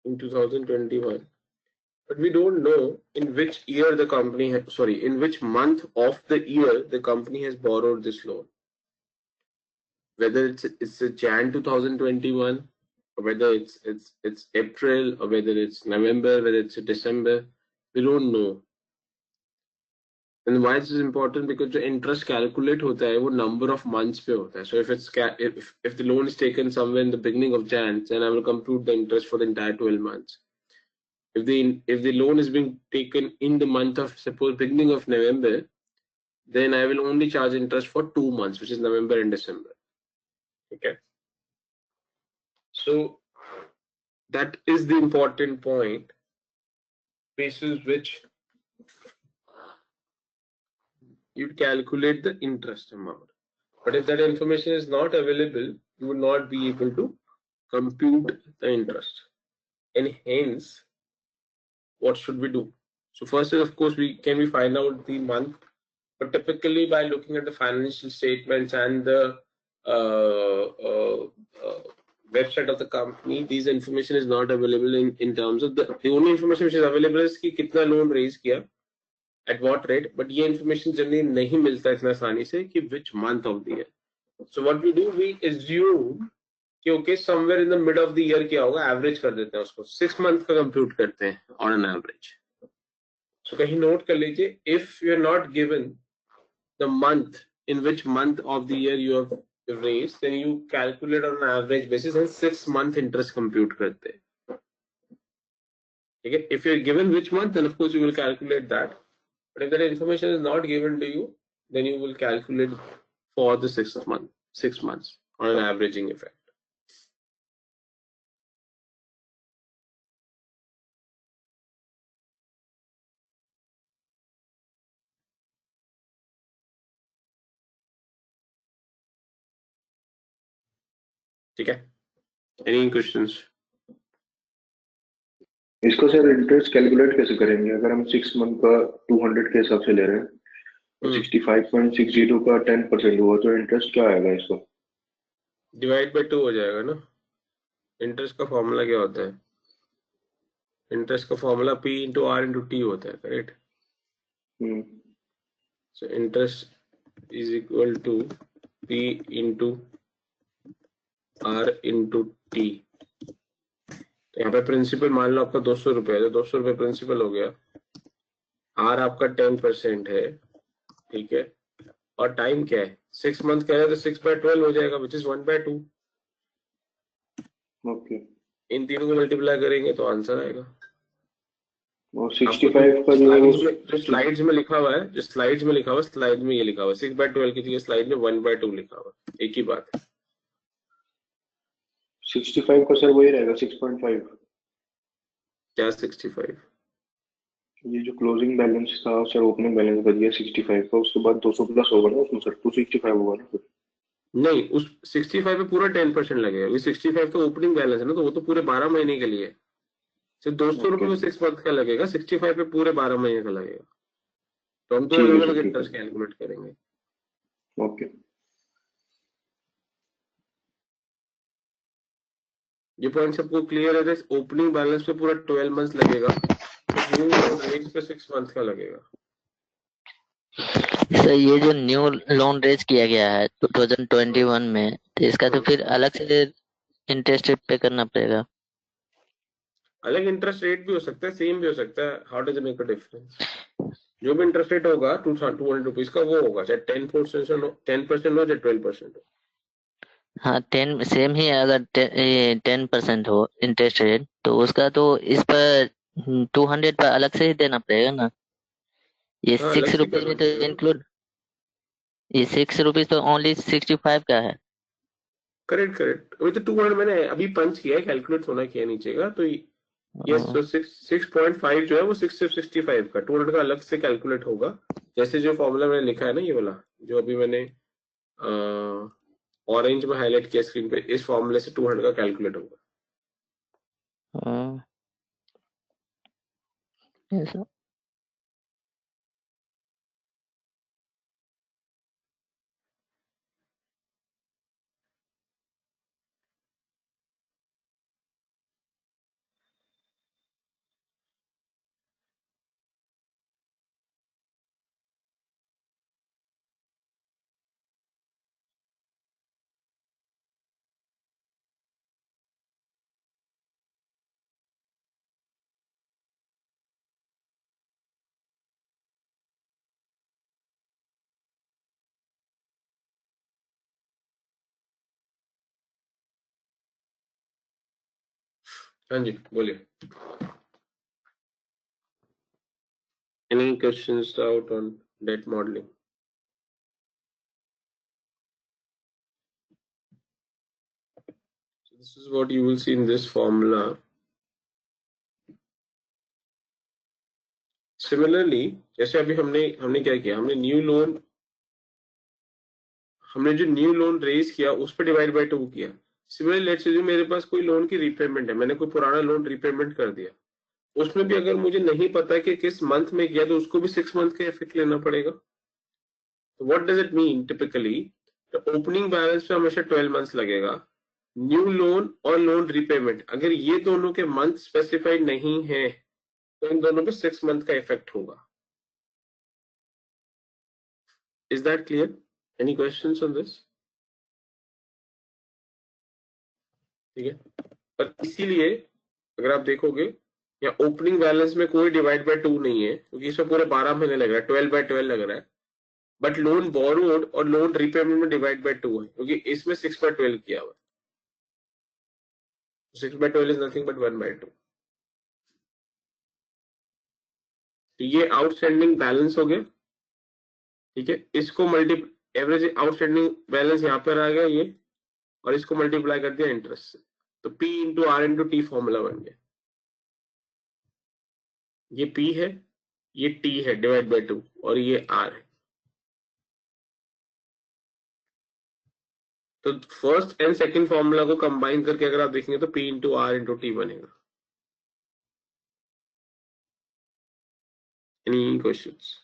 in 2021, but we don't know in which year the company in which month of the year the company has borrowed this loan, whether it's a Jan 2021, or whether it's April, or whether it's November, whether it's December, we don't know. And why this is important? Because the interest calculate hota hai, wo number of months pe hota hai. So if the loan is taken somewhere in the beginning of Jan, then I will compute the interest for the entire 12 months. If the loan is being taken in the month of, suppose, beginning of November, then I will only charge interest for 2 months, which is November and December. Okay. So that is the important point, basis which you calculate the interest amount. But if that information is not available, you will not be able to compute the interest. And hence, what should we do? So first is, of course, we find out the month, but typically by looking at the financial statements and the website of the company, these information is not available in terms of the only information which is available is कि कितना loan raise किया, at what rate, but ये information generally नहीं मिलता इतना आसानी से कि which month of the year. So what we do, we assume कि okay, somewhere in the mid of the year क्या होगा, average कर देते हैं उसको, 6 month का compute करते हैं on an average. So कहीं note कर लीजिए, if you are not given the month in which month of the year you have raised, then you calculate on an average basis and 6 month interest compute करते हैं. Okay, if you are given which month, then of course you will calculate that. But if that information is not given to you, then you will calculate for the 6 months on an averaging effect. ठीक है, any questions? इसको sir interest calculate कैसे करेंगे? अगर हम 6 month का 200 के हिसाब से ले रहे हैं, 65.60 का 10% हुआ, तो इंटरेस्ट क्या आएगा इसको? डिवाइड बाय 2 हो जाएगा ना। इंटरेस्ट का फॉर्मूला क्या होता है? इंटरेस्ट का formula P into R into T होता है, correct? So interest is equal to P into R into T। तो यहाँ पे प्रिंसिपल मान लो आपका 200 रुपए है, तो 200 रुपए प्रिंसिपल हो गया, R आपका 10% है, ठीक है, और टाइम क्या है, 6 मंथ कह रहे हैं, तो 6/12 हो जाएगा, विच इज 1/2। ओके, इन तीनों को मल्टीप्लाई करेंगे तो आंसर आएगा। और 65 का जो स्लाइड्स में लिखा हुआ है, स्लाइड में ये लिखा हुआ है 6/12 की जगह स्लाइड में 1/2 लिखा हुआ है, एक ही बात है। 65 का सर वही रहेगा 6.5। क्या 65? ये जो क्लोजिंग बैलेंस था सर, ओपनिंग बैलेंस बच गया 65 का, उसके बाद 200 प्लस होगा ना उसमें सर, 265 होगा ना फिर? नहीं, उस 65 पे पूरा 10% लगेगा। ये 65 तो ओपनिंग बैलेंस है ना, तो वो तो पूरे 12 महीने के लिए, सिर्फ 200 रुपए में 6 मंथ का लगेगा, 65 पे पूरे 12 महीने का लगेगा। तो हम तो ठीक है अलग सर, अलग ठीक इंटरेस्ट है, कैलकुलेट करेंगे। ओके। ये पॉइंट सबको क्लियर है? ओपनिंग बैलेंस पे पूरा 12 मंथ्स लगेगा, न्यू लोन रेट पे 6 मंथ का लगेगा। सर ये जो न्यू लोन रेज किया गया है 2021 में, तो इसका तो फिर अलग से इंटरेस्ट पे करना पड़ेगा। अलग इंटरेस्ट रेट भी हो सकता है, सेम भी हो सकता है। How does it make a difference? जो भी इंटरेस्ट रेट होगा 200 रुपीज का वो होगा, चाहे 10% हो चाहे 12% हो। हाँ 10 सेम ही है, अगर 10% हो इंटरेस्ट रेट तो उसका तो इस पर 200 पर अलग से ही देना पड़ेगा ना। ये हाँ अलग सिक्स से रुपीज करना में तो पड़ेगा। इंक्लूड, ये 6 रुपीज तो ओनली 65 का है। करेक्ट करेक्ट, अभी तो 200 मैंने अभी पंच किया है, कैलकुलेट होना किया नीचे का, तो ये हाँ, 6.5 जो है वो 6 से 65 का 200 का अलग से कैलकुलेट होगा। जैसे जो फॉर्मूला मैंने लिखा है ना, ये वाला जो अभी मैंने ऑरेंज में हाईलाइट किया स्क्रीन पे, इस फॉर्मूले से 200 का कैलकुलेट होगा। हाँ, ऐसा। हाँ जी बोलिए। Any questions out on debt modelling? So this is what you will see in this formula. Similarly, जैसे अभी हमने हमने क्या किया, हमने जो न्यू लोन रेज किया उस पर डिवाइड बाय 2 किया। सिमिलरली लेट्स से मेरे पास कोई लोन की रीपेमेंट है, मैंने कोई पुराना लोन रीपेमेंट कर दिया, उसमें भी अगर मुझे नहीं पता कि किस मंथ में किया तो उसको भी 6 मंथ का इफेक्ट लेना पड़ेगा। तो what does it mean typically? Opening balance पे हमेशा 12 मंथ्स लगेगा। न्यू लोन और लोन रीपेमेंट अगर ये दोनों के मंथ स्पेसिफाइड नहीं है तो इन दोनों पे 6 मंथ का इफेक्ट होगा। Is that clear? Any questions on this? ठीक है, पर इसीलिए अगर आप देखोगे या ओपनिंग बैलेंस में कोई डिवाइड बाय 2 नहीं है, क्योंकि इसमें पूरे 12 महीने लग रहा है, 12/12 लग रहा है। बट लोन बोरोड और लोन रीपेमेंट में डिवाइड बाय 2 है, क्योंकि इसमें 6/12 किया हुआ है। 6/12 इज नथिंग बट 1/2। तो ये आउटस्टैंडिंग बैलेंस हो गया। ठीक है, इसको मल्टी एवरेज आउटस्टैंडिंग बैलेंस यहाँ पर आ गया ये, और इसको मल्टीप्लाई कर दिया इंटरेस्ट से, तो P into R into T formula बन गया। ये P है, ये T है डिवाइड बाय 2, और ये R है। तो फर्स्ट एंड सेकंड फॉर्मूला को कंबाइन करके अगर आप देखेंगे तो P into R into T बनेगा। Any questions?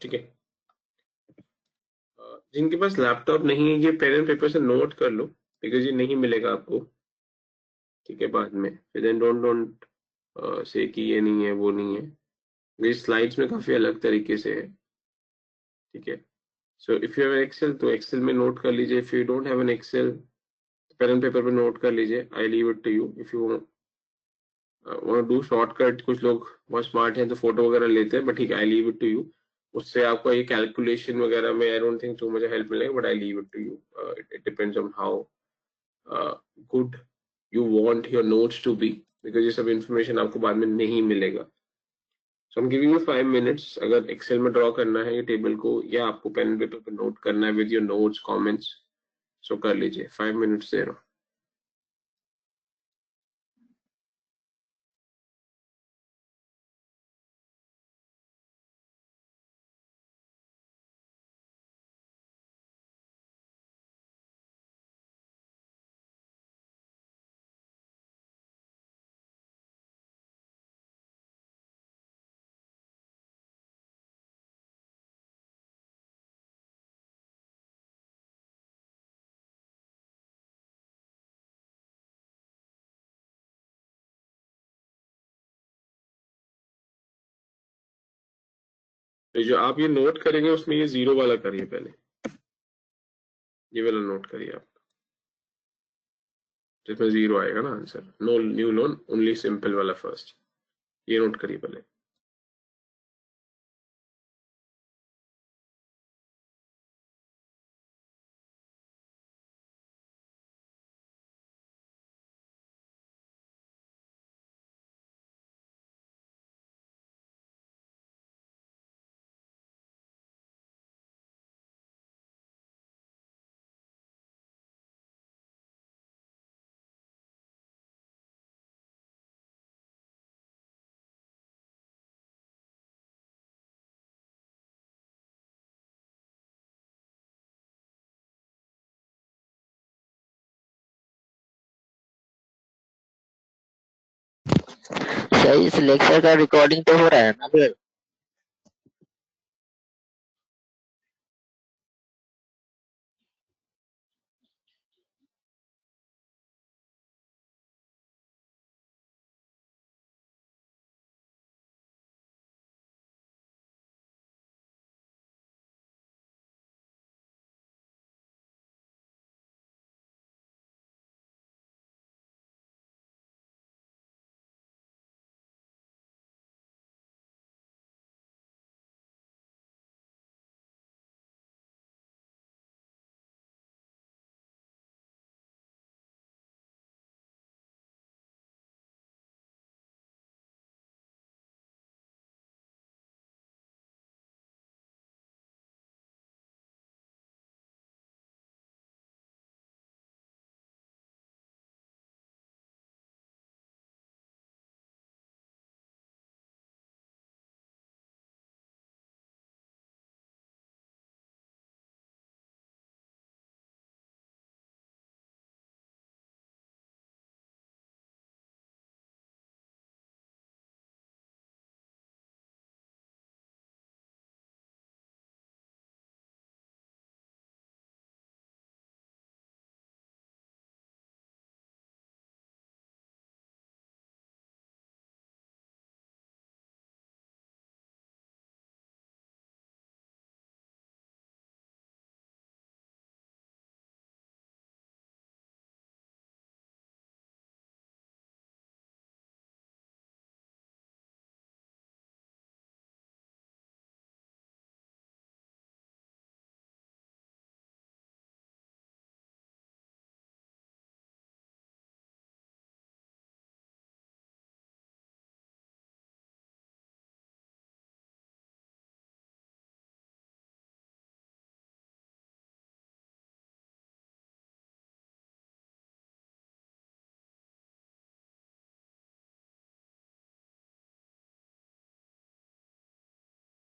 ठीक है, जिनके पास लैपटॉप नहीं है ये पेन एंड पेपर से नोट कर लो, बिकॉज ये नहीं मिलेगा आपको। ठीक है, बाद में फिर देन डोंट डोंट से कि ये नहीं है वो नहीं है, ये स्लाइड्स में काफी अलग तरीके से है। ठीक है, so if you have excel तो एक्सेल में नोट कर लीजिए, if you don't have an excel pen and paper पे नोट कर लीजिए। I leave it to you if you want do shortcut. कुछ लोग बहुत स्मार्ट हैं तो फोटो वगैरह लेते हैं, बट ठीक है, I leave it to you. उससे आपको ये कैलकुलेशन वगैरह में आई डोंट थिंक तो मुझे हेल्प मिलेगा, but I leave it to you. It depends on how good you want your notes to be, because ये सब इंफॉर्मेशन आपको बाद में नहीं मिलेगा। So I am giving you 5 minutes. अगर एक्सेल में ड्रॉ करना है ये टेबल को, या आपको पेन एंड पेपर पे नोट करना है with your notes comments, so कर लीजिए। 5 मिनट्स दे रहा हूँ। तो जो आप ये नोट करेंगे उसमें ये जीरो वाला करिए, पहले ये वाला नोट करिए आप, जिसमें जीरो आएगा ना answer. No new loan only simple वाला फर्स्ट, ये नोट करिए पहले। सर इस लेक्चर का रिकॉर्डिंग तो हो रहा है ना फिर?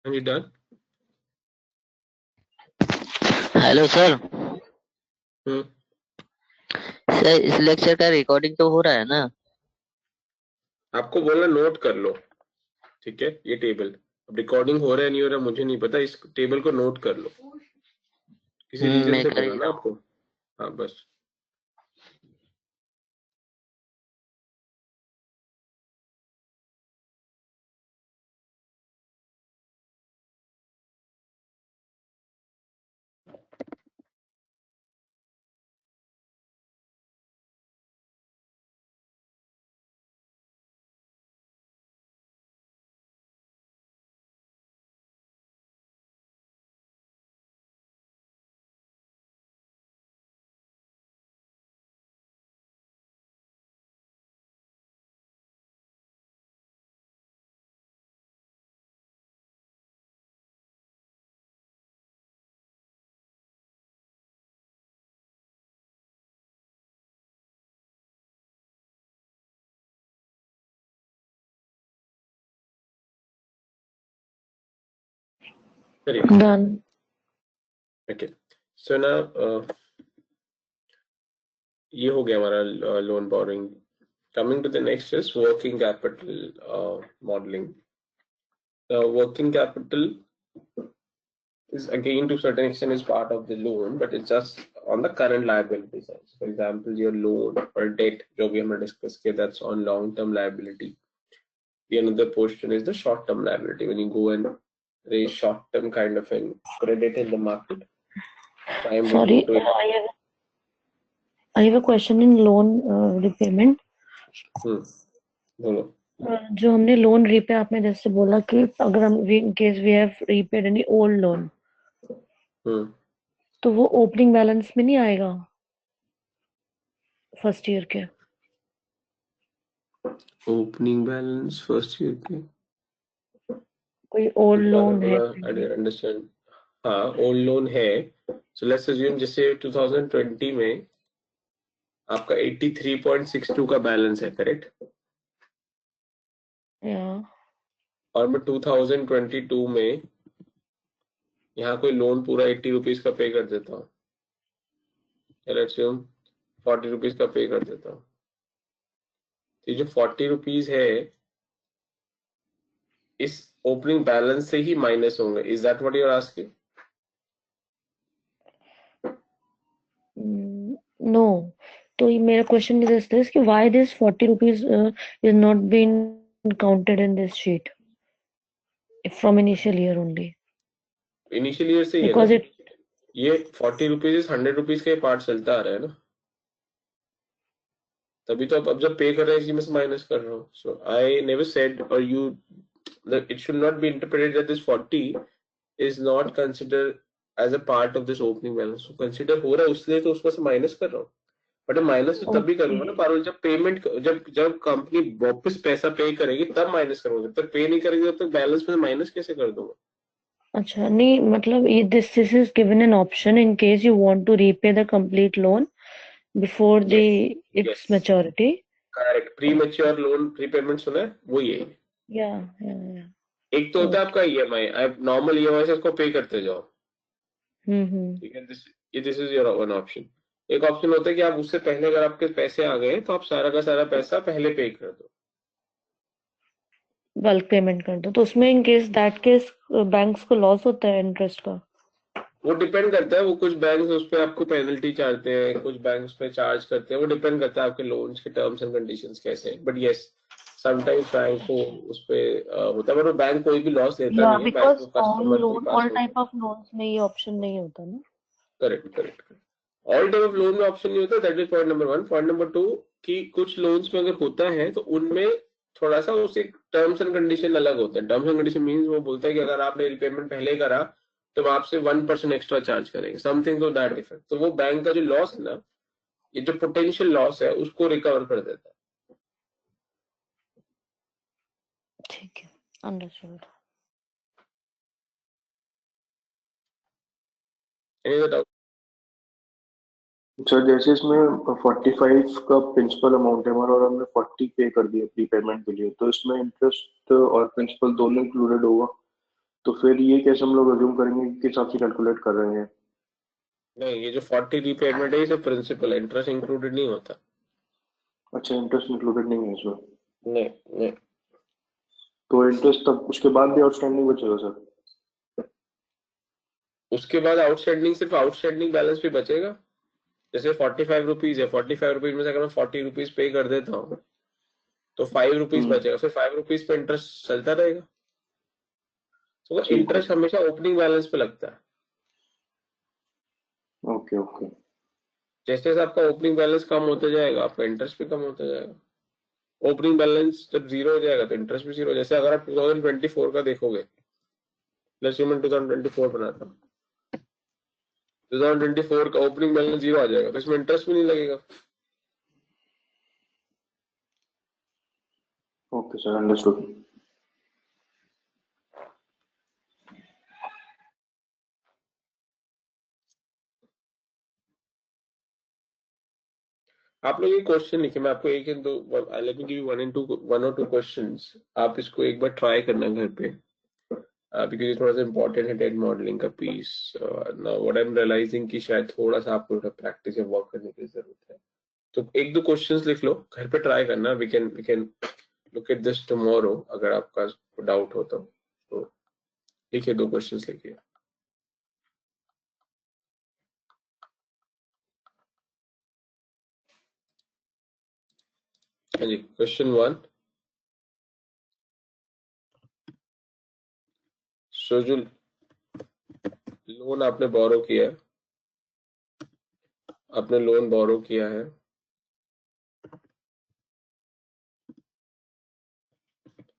हाँ जी, done. Hello sir. Hmm. Sir इस लेक्चर का रिकॉर्डिंग तो हो रहा है ना? आपको बोला नोट कर लो, ठीक है? ये टेबल अब रिकॉर्डिंग हो रहा है नहीं हो रहा मुझे नहीं पता, इस टेबल को नोट कर लो। किसी रीजन मैं से कर ही बोला ना रहा हूँ। आपको? हाँ बस। करिए। डन। ओके, सो ना ये हो गया हमारा loan boring. Coming to the next is working capital modelling. Working capital is again to certain extent is part of the loan, but it's just on the current liability side. So for example, your loan or debt, जो भी हमने discuss किया, that's on long-term liability. The another portion is the short-term liability. When you go and raise short-term kind of an credit in the market. So I am Sorry, willing to. I have a question in loan repayment. बोलो. जो हमने loan repay, आपने जैसे बोला कि अगर हम in case we have repaid any old loan, तो वो ओपनिंग बैलेंस में नहीं आएगा फर्स्ट ईयर के? ओपनिंग बैलेंस फर्स्ट ईयर के कोई ओल्ड लोन है? I didn't understand. हाँ, ओल्ड लोन है. सो लेट्स अज्यूम जैसे 2020 में आपका 83.62 का बैलेंस है, करेक्ट? या और मैं 2022 में यहाँ कोई लोन पूरा 80 रुपीज का पे कर देता हूँ, लेट्स अज्यूम 40 रुपीज का पे कर देता हूँ. तो ये जो 40 रुपीज है इस ओपनिंग बैलेंस से ही माइनस होंगे. Is that what you are asking? No. तो ये मेरा क्वेश्चन इज दिस कि why this 40 rupees is not been counted in this sheet from initial year only? Initial year से ही है बिकॉज ना. इट ये 40 रुपीज 100 रुपीज का पार्ट चलता आ रहा है ना, तभी तो अब जब पे कर रहे हैं इसी में से माइनस कर रहा हूँ. सो आई नेवर सेड और you it should not be interpreted that this 40 is not consider as a part of this opening balance. Consider हो रहा है उसलिए तो उसमें से माइनस कर रहा हूँ. बट माइनस तो तभी करूंगा ना पारुल, जब पेमेंट जब जब कंपनी वापस पैसा पे करेगी तब माइनस करूंगा. जब तक पे नहीं करेगी तब तक बैलेंस में माइनस कैसे कर दूंगा? अच्छा, नहीं मतलब this is given an option in case you want to repay the complete loan before the its Yes. maturity. Correct. Pre mature loan prepayment सुना है, वो ये है. या एक तो होता है आपका ईएमआई, आप नॉर्मल ईएमआई से उसको पे करते जाओ, ठीक है. This is your one option. एक ऑप्शन होता है कि आप उससे पहले अगर आपके पैसे आ गए तो आप सारा का सारा पैसा पहले पे कर दो, बल्क पेमेंट कर दो. तो उसमें in case that case banks को लॉस होता है इंटरेस्ट का? वो डिपेंड करता है. वो कुछ बैंक उस पर आपको पेनल्टी चाहते हैं, कुछ बैंक उस पर चार्ज करते हैं. वो डिपेंड करता है आपके लोन्स के टर्म्स एंड कंडीशंस कैसे हैं. बट यस, समटाइम्स बैंक को उस पे होता है, पर वो बैंक कोई भी लॉस लेता या नहीं है. बैंक बिकॉज को ऑल कस्टमर के लोन पास ऑल होता टाइप है. ऑफ लोन्स में ये ऑप्शन नहीं होता ना. Correct correct. All type of loan में ऑप्शन नहीं होता. That is point number 1. Point number 2 कि कुछ लोन्स में अगर होता है तो उनमें थोड़ा सा उसके टर्म्स एंड कंडीशन अलग होते हैं. टर्म्स एंड कंडीशन मीन्स वो बोलता है कि अगर आपने रिपेमेंट पहले करा तो हम आपसे 1% एक्स्ट्रा चार्ज करेंगे, समथिंग टू दैट इफेक्ट. तो वो बैंक का जो लॉस है ना, ये जो पोटेंशियल लॉस है उसको रिकवर कर देता है. ठीक है, understood. Any other doubt? Sir जैसे इसमें 45 का प्रिंसिपल अमाउंट है हमारा और हमने 40 पे कर दिया प्रीपेमेंट के लिए, तो इसमें इंटरेस्ट और प्रिंसिपल दोनों इंक्लूडेड होगा. तो फिर ये कैसे हम लोग अज्यूम करेंगे कि किस हिसाब से कैलकुलेट कर रहे हैं? नहीं, ये जो 40 रीपेमेंट है ये सब प्रिंसिपल है, इंटरेस्ट इंक्लूडेड नहीं होता. अच्छा, इंटरेस्ट इंक्लूडेड नहीं है इसमें? नहीं नहीं. तो इंटरेस्ट तब उसके बाद भी आउटस्टैंडिंग बचेगा सर? उसके बाद आउटस्टैंडिंग सिर्फ आउटस्टैंडिंग बैलेंस भी बचेगा. जैसे 45 रुपीज है, 45 रुपीज में से अगर मैं 40 रुपीज पे कर देता हूँ तो 5 रुपीज बचेगा. फिर 5 रुपीज पे इंटरेस्ट चलता रहेगा. तो ठीक है. इंटरेस्ट हमेशा ओपनिंग बैलेंस पे लगता है. Okay okay. जैसे जैसे आपका ओपनिंग बैलेंस कम होता जाएगा आपका इंटरेस्ट भी कम होता जाएगा. ओपनिंग बैलेंस जब जीरो हो जाएगा तो इंटरेस्ट भी जीरो. जैसे अगर आप 2024 का देखोगे, प्लस मैं 2024 बनाता हूँ, 2024 का ओपनिंग बैलेंस जीरो आ जाएगा तो इसमें इंटरेस्ट भी नहीं लगेगा. Okay sir, understood. आप लोग ये क्वेश्चन लिखे, मैं आपको एक दो, let me give you one और टू क्वेश्चंस. आप इसको एक बार ट्राई करना घर पे, बिकॉज ये थोड़ा सा इंपॉर्टेंट है डेट मॉडलिंग का piece. Now what I am realizing कि शायद थोड़ा सा आपको प्रैक्टिस या वर्क करने की जरूरत है. तो एक दो क्वेश्चंस लिख लो, घर पे ट्राई करना. We can look at this tomorrow. अगर आपका डाउट हो तो लिखिए, दो क्वेश्चंस लिखिए. हाँ जी, क्वेश्चन 1. सो जो लोन आपने बोरो किया है, आपने लोन बोरो किया है,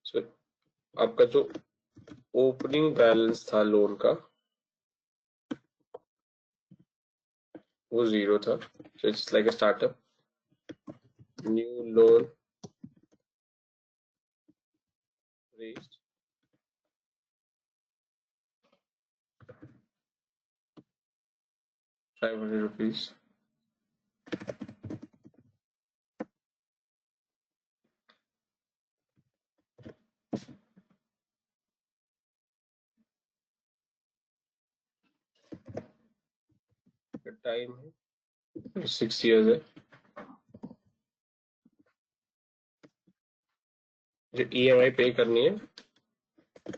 सो आपका जो ओपनिंग बैलेंस था लोन का वो 0 था. So it's like a startup. New loan raised. ₹500. Time है 6 years है. जो EMI पे करनी है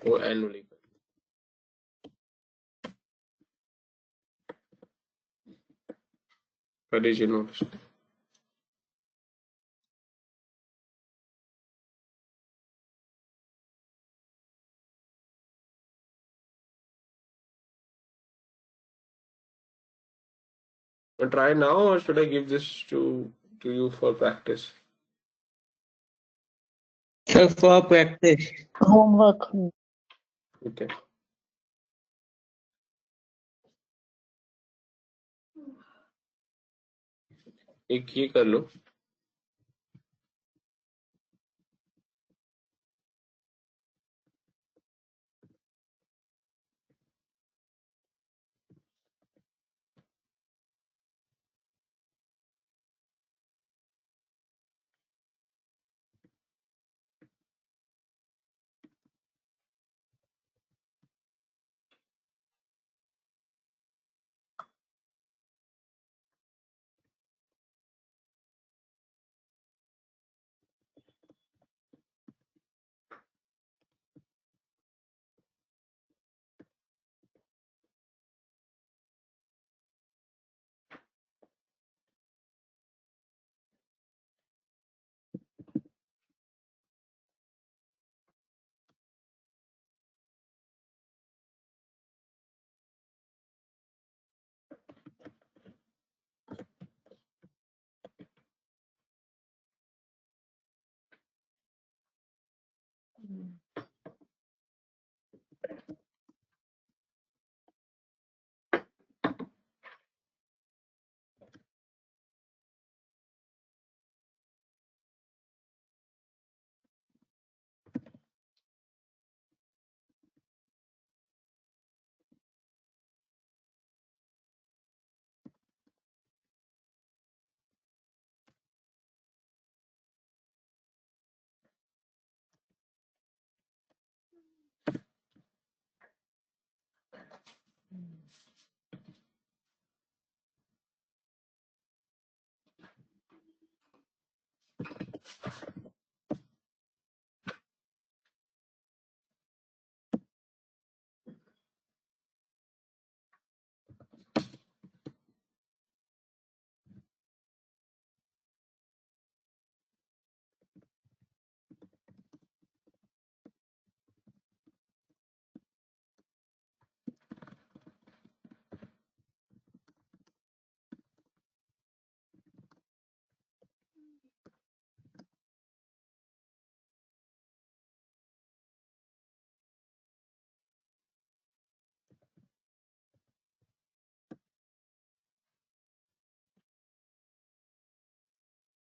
वो एनुअली कर दीजिए notice. Try now or should I give this to you for practice? Sir, for practice. Homework. Okay. एक ये कर लो.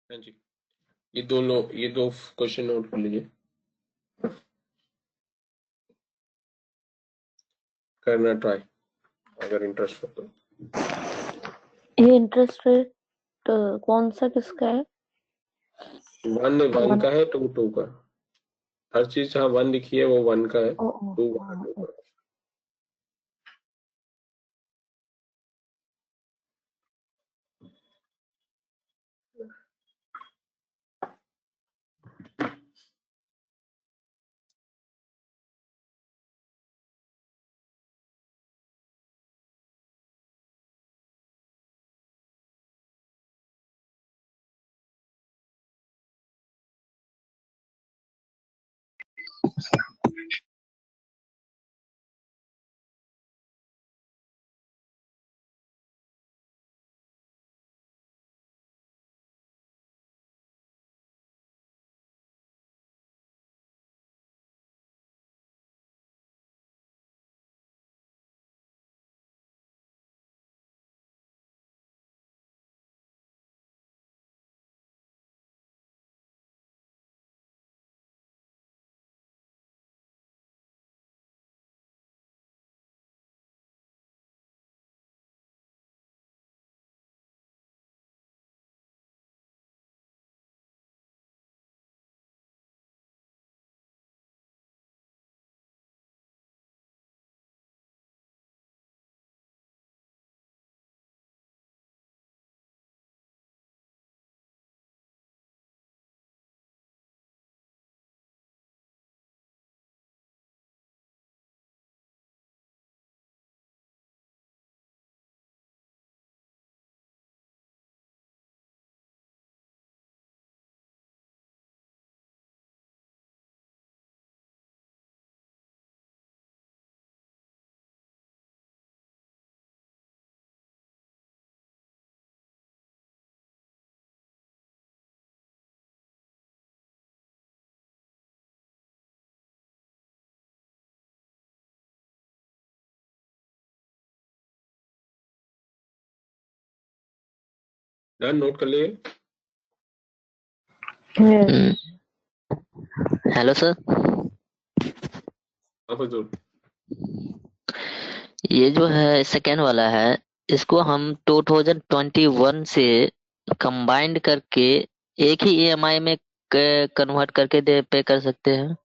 हाँ जी. ये दो क्वेश्चन नोट कर लीजिए. करना ट्राई अगर इंटरेस्ट हो तो. ये इंटरेस्ट रेट कौन सा किसका है? 1 का है, 2 का. हर चीज जहाँ 1 लिखी है वो 1 का है, 2 का 2 का. डन, नोट कर लिए। Yes. हेलो सर, हाँ फजूल। ये जो है सेकेंड वाला है, इसको हम 2021 से कंबाइंड करके एक ही ईएमआई में कन्वर्ट करके दे पे कर सकते हैं।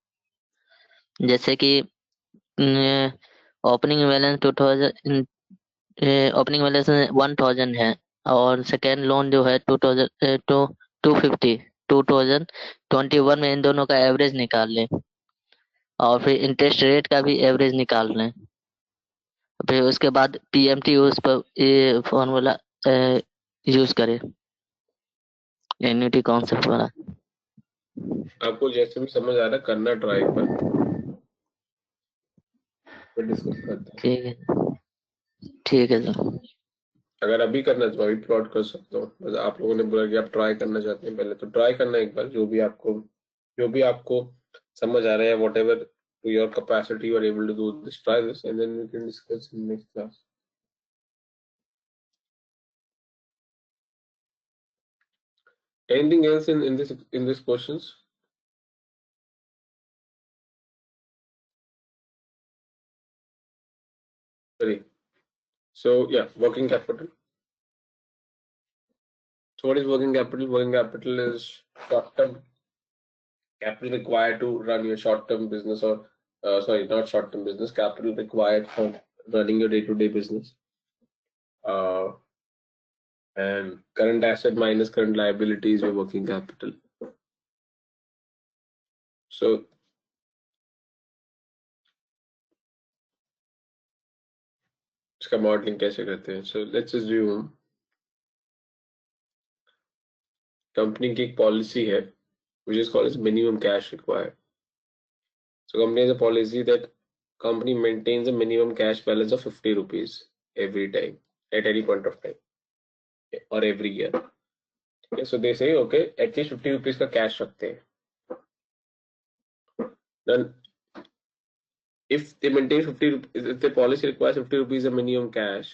जैसे कि ओपनिंग बैलेंस 2000, ओपनिंग बैलेंस 1000 है, और सेकेंड लोन जो है 250, 2021 में इन दोनों का एवरेज निकाल लें, और फिर इंटरेस्ट रेट का भी एवरेज निकाल लें। फिर उसके बाद पीएमटी उस पर ये फॉर्मूला यूज करें, एन्युटी कॉन्सेप्ट वाला। आपको जैसे भी समझ आ रहा है करना ट्राई पर, फिर डिस्कस करते हैं। ठीक है, ठीक है सर। अगर अभी करना है तो अभी प्लॉट कर सकता हूँ, बस आप लोगों ने बोला कि आप ट्राई करना चाहते हैं, पहले तो ट्राई करना एक बार, जो भी आपको समझ आ रहा है, whatever to your capacity you are able to do this, try this and then we can discuss in next class. Anything else in this questions? Sorry. So yeah, working capital. So what is working capital? Working capital is short-term capital required to run your short-term business, or sorry, not short-term business, capital required for running your day-to-day business. Uh, and current asset minus current liability is your working capital. So इसका modelling कैसे करते हैं? So let's assume company की एक policy है which is called as minimum cash required. So company has a policy that company maintains a minimum cash balance of 50 rupees every time at any point of time, or every year. Okay, so they say okay, at least 50 rupees का cash रखते हैं. Then if they maintain 50 rupees, if the policy requires 50 rupees a minimum cash,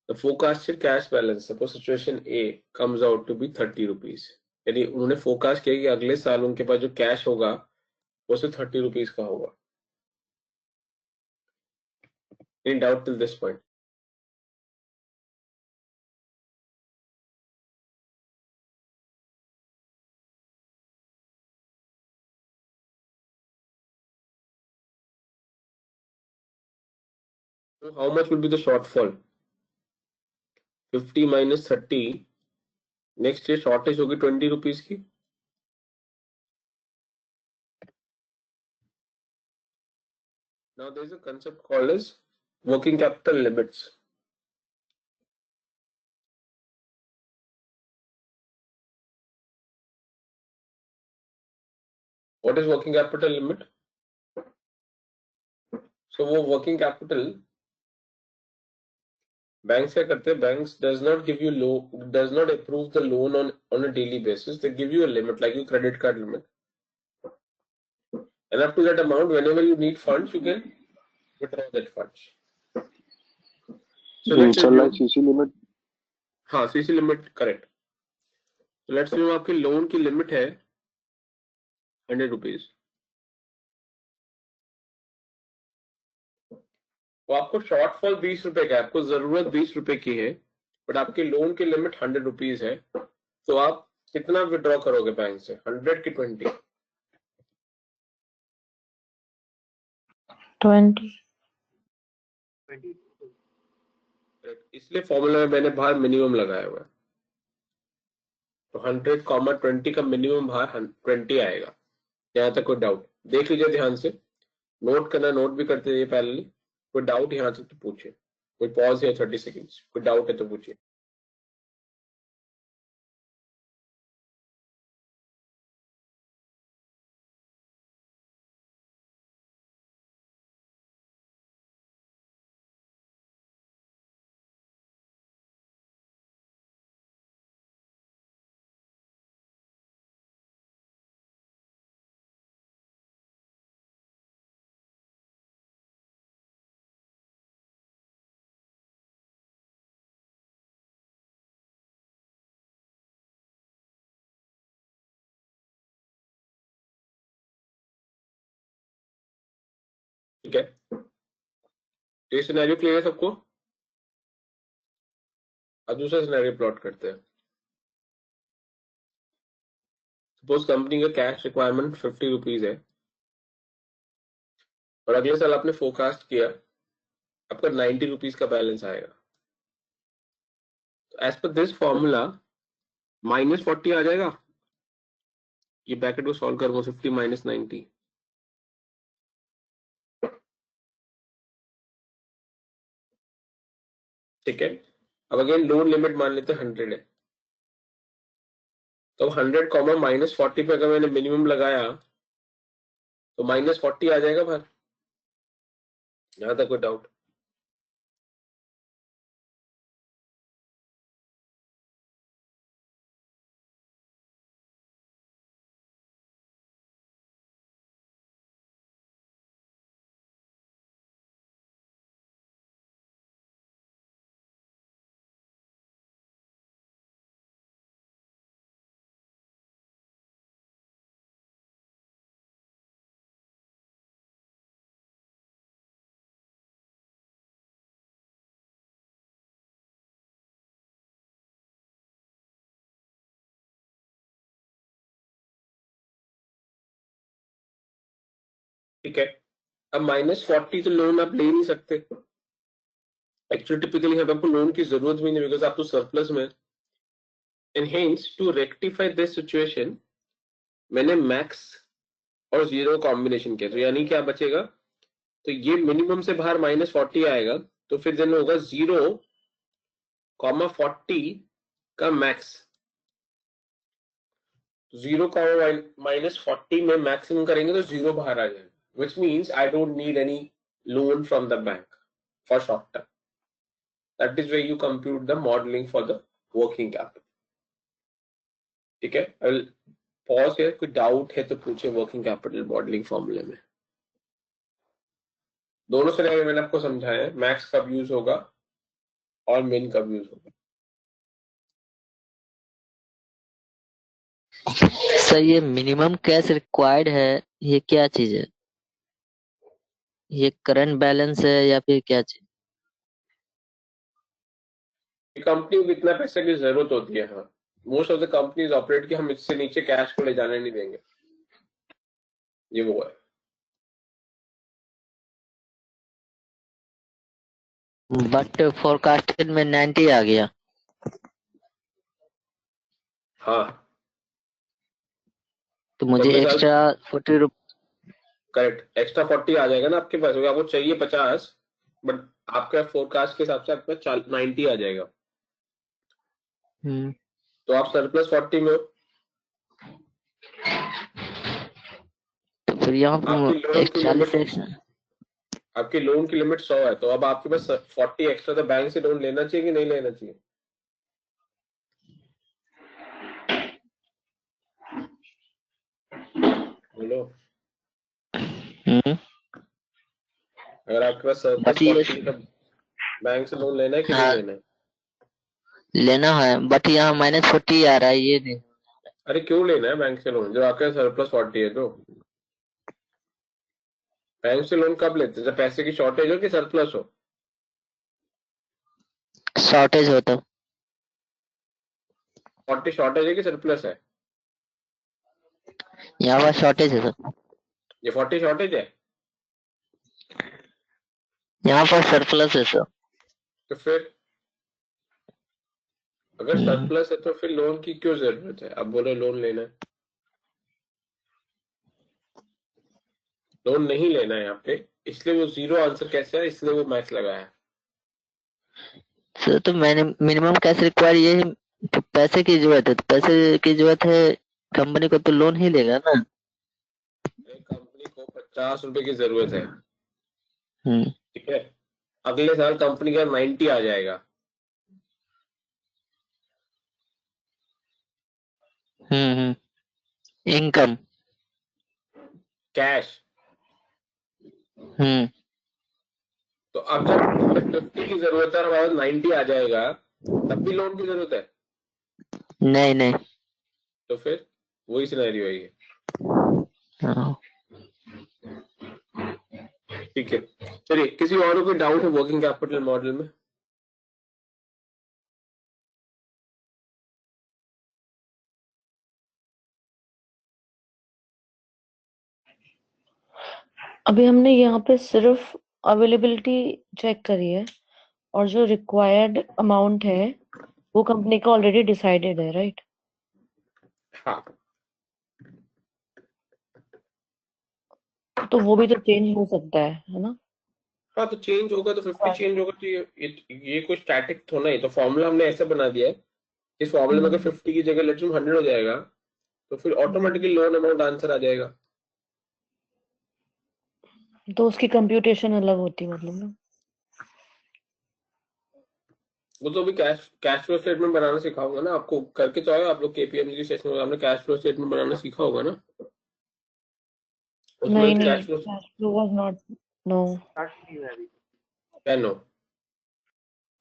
the forecasted cash balance, suppose situation A comes out to be 30 rupees. यानी उन्होंने forecast किया कि अगले साल उनके पास जो कैश होगा वो सिर्फ 30 रुपीज का होगा. Any doubt till this point? So how much will be the shortfall? 50 minus 30, next year shortage होगी 20 रुपीज की. Now there is a concept called as working capital limits. What is working capital limit? So वो working capital banks क्या करते हैं? Banks does not give you loan, does not approve the loan on a daily basis. They give you a limit like your credit card limit, and up to that amount, whenever you need funds, you can withdraw that funds. So let's चल रहा है assume, CC limit. हाँ CC limit correct. So let's assume आपकी loan की limit है 100 rupees. तो आपको shortfall 20 रुपए का है, आपको जरूरत 20 रुपए की है, बट आपकी लोन की लिमिट 100 रुपीज है. तो आप कितना विड्रॉ करोगे बैंक से? 100 की 20? 20. इसलिए फॉर्मूला में मैंने बाहर मिनिमम लगाया हुआ है. तो 100, 20 का मिनिमम बाहर 20 आएगा. यहाँ तक कोई डाउट? देख लीजिए ध्यान से, नोट करना, नोट भी करते रहिए पैरेलली. कोई डाउट यहाँ तक तो पूछिए. कोई पॉज है 30 सेकेंड्स, कोई डाउट है तो पूछिए. ठीक है, तो ये सिनेरियो क्लियर है सबको? अब दूसरा सिनेरियो प्लॉट करते हैं। सपोज कंपनी का कैश रिक्वायरमेंट 50 रुपीज है और अगले साल आपने फोरकास्ट किया आपका 90 रुपीज का बैलेंस आएगा। तो एज पर दिस फॉर्मूला -40 आ जाएगा। ये ब्रैकेट को सॉल्व करो, 50 - 90। ठीक है, अब अगेन लोन लिमिट मान लेते हैं 100 है, तो 100 कॉमा -40 पे अगर मैंने मिनिमम लगाया तो -40 आ जाएगा बाहर। यहां तक कोई डाउट? ठीक है, अब -40 तो लोन आप ले नहीं सकते। एक्चुअली टिपिकली अब आपको लोन की जरूरत भी नहीं, बिकॉज आप तो सरप्लस में। And hence to rectify this situation मैंने मैक्स और जीरो कॉम्बिनेशन किया, तो यानी क्या बचेगा, तो ये मिनिमम से बाहर -40 आएगा, तो फिर देन होगा 0,40 का मैक्स। 0,-40 में मैक्सिमम करेंगे तो 0 बाहर आ जाएगा, which means I don't need any loan from the bank for short term. That is way you compute the modelling for the working capital. ठीक है, पॉज है, कोई डाउट है तो पूछे वर्किंग कैपिटल मॉडलिंग फॉर्मूले में। दोनों सिनेरियो मैंने आपको समझाया है, मैक्स कब यूज होगा और मिन कब यूज होगा। सर ये मिनिमम कैश रिक्वायर्ड है, ये क्या चीज है? ये करंट बैलेंस है या फिर क्या चीज? कंपनी को कितना पैसे की जरूरत होती है। हाँ, most of the companies operate की हम इससे नीचे कैश को ले जाने नहीं देंगे, ये वो है। बट फोरकास्टेड में 90 आ गया। हाँ, तो मुझे अगले साल एक्स्ट्रा 40 रुपये। करेक्ट एक्स्ट्रा 40 आ जाएगा ना आपके पास, क्योंकि आपको चाहिए 50, बट आपका फोरकास्ट के हिसाब से आपके पास 90 आ जाएगा, तो आप सरप्लस 40 में हो। तो फिर यहाँ आपकी पर लोन की 40 लिमिट एक्स्ट्रा। आपकी लोन की लिमिट 100 है, तो अब आपके पास 40 एक्स्ट्रा, तो बैंक से लोन लेना चाहिए कि नहीं लेना चाहिए? बोलो, अगर आपके पास सरप्लस बट ये 40 तब बैंक से लोन लेना है कि नहीं हाँ लेना है? लेना है, बट यहाँ -40 आ रहा है, ये नहीं। अरे क्यों लेना है बैंक से लोन जब आपके पास सरप्लस 40 है? तो बैंक से लोन कब लेते हैं, जब पैसे की शॉर्टेज हो कि सरप्लस हो? शॉर्टेज हो तो। 40 शॉर्टेज है कि सरप्लस है? यहाँ पर शॉर्टेज है सर। ये 40 शॉर्टेज है, यहाँ पर सरप्लस है सर। तो फिर अगर सरप्लस है तो फिर लोन की क्यों जरूरत है? अब बोलो लोन लेना है, लोन नहीं लेना है यहाँ पे, इसलिए वो जीरो आंसर कैसे है, इसलिए वो मैक्स लगाया है। सर तो मैंने मिनिमम कैश रिक्वायर ये है, तो पैसे की जरूरत है, तो पैसे की जरूरत है कंपनी को, तो लोन ही लेगा ना। कंपनी को 50 रुपए की जरूरत है, हम्म ठीक है, अगले साल कंपनी का 90 आ जाएगा, इनकम। कैश। हम्म तो अब जब हमें 50 की जरूरत है और हमारे 90 आ जाएगा, तब भी लोन की जरूरत है, नहीं नहीं। तो फिर वही सिनेरियो है ये। हाँ ठीक है, चलिए किसी और को कोई डाउट है वर्किंग कैपिटल मॉडल में? अभी हमने यहाँ पे सिर्फ अवेलेबिलिटी चेक करी है और जो रिक्वायर्ड अमाउंट है वो कंपनी का ऑलरेडी डिसाइडेड है, राइट? हाँ, तो वो भी तो चेंज हो सकता है ना? हाँ तो चेंज होगा तो 50 चेंज होगा, तो ये कोई स्टैटिक थोड़ा ही, तो फॉर्मूला हमने ऐसे बना दिया है, इस फॉर्मूले में अगर 50 की जगह लेट्स 100 हो जाएगा तो फिर ऑटोमेटिकली लोन अमाउंट आंसर आ जाएगा। तो उसकी कंप्यूटेशन अलग होती मतलब ना? वो तो अभी कैश फ्लो स्टेटमेंट बनाना सिखाऊंगा ना आपको, करके तो आए आप लोग केपीएमजी सेशन में, आपने कैश फ्लो स्टेटमेंट बनाना सीखा होगा ना, उसमें नहीं cash flow cash flow was not, no क्या no,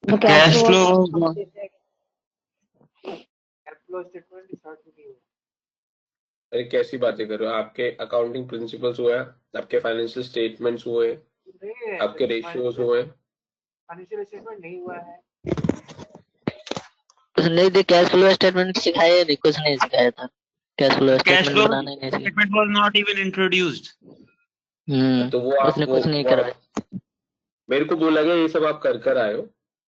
the cash cash flow flow अरे कैसी बातें कर रहे हो, आपके अकाउंटिंग प्रिंसिपल्स हुए, आपके फाइनेंशियल स्टेटमेंट्स हुए, आपके रेशियोज हुए। फाइनेंशियल स्टेटमेंट नहीं हुआ है। नहीं दे, कैश फ्लो स्टेटमेंट सिखाया नहीं, कुछ नहीं सिखाया था। Cash flow cash statement flow बनाना ही नहीं सिखाया। Statement was not even introduced. तो वो आप उसने कुछ नहीं करवाया। मेरे को बोला गया ये सब आप कर आए हो।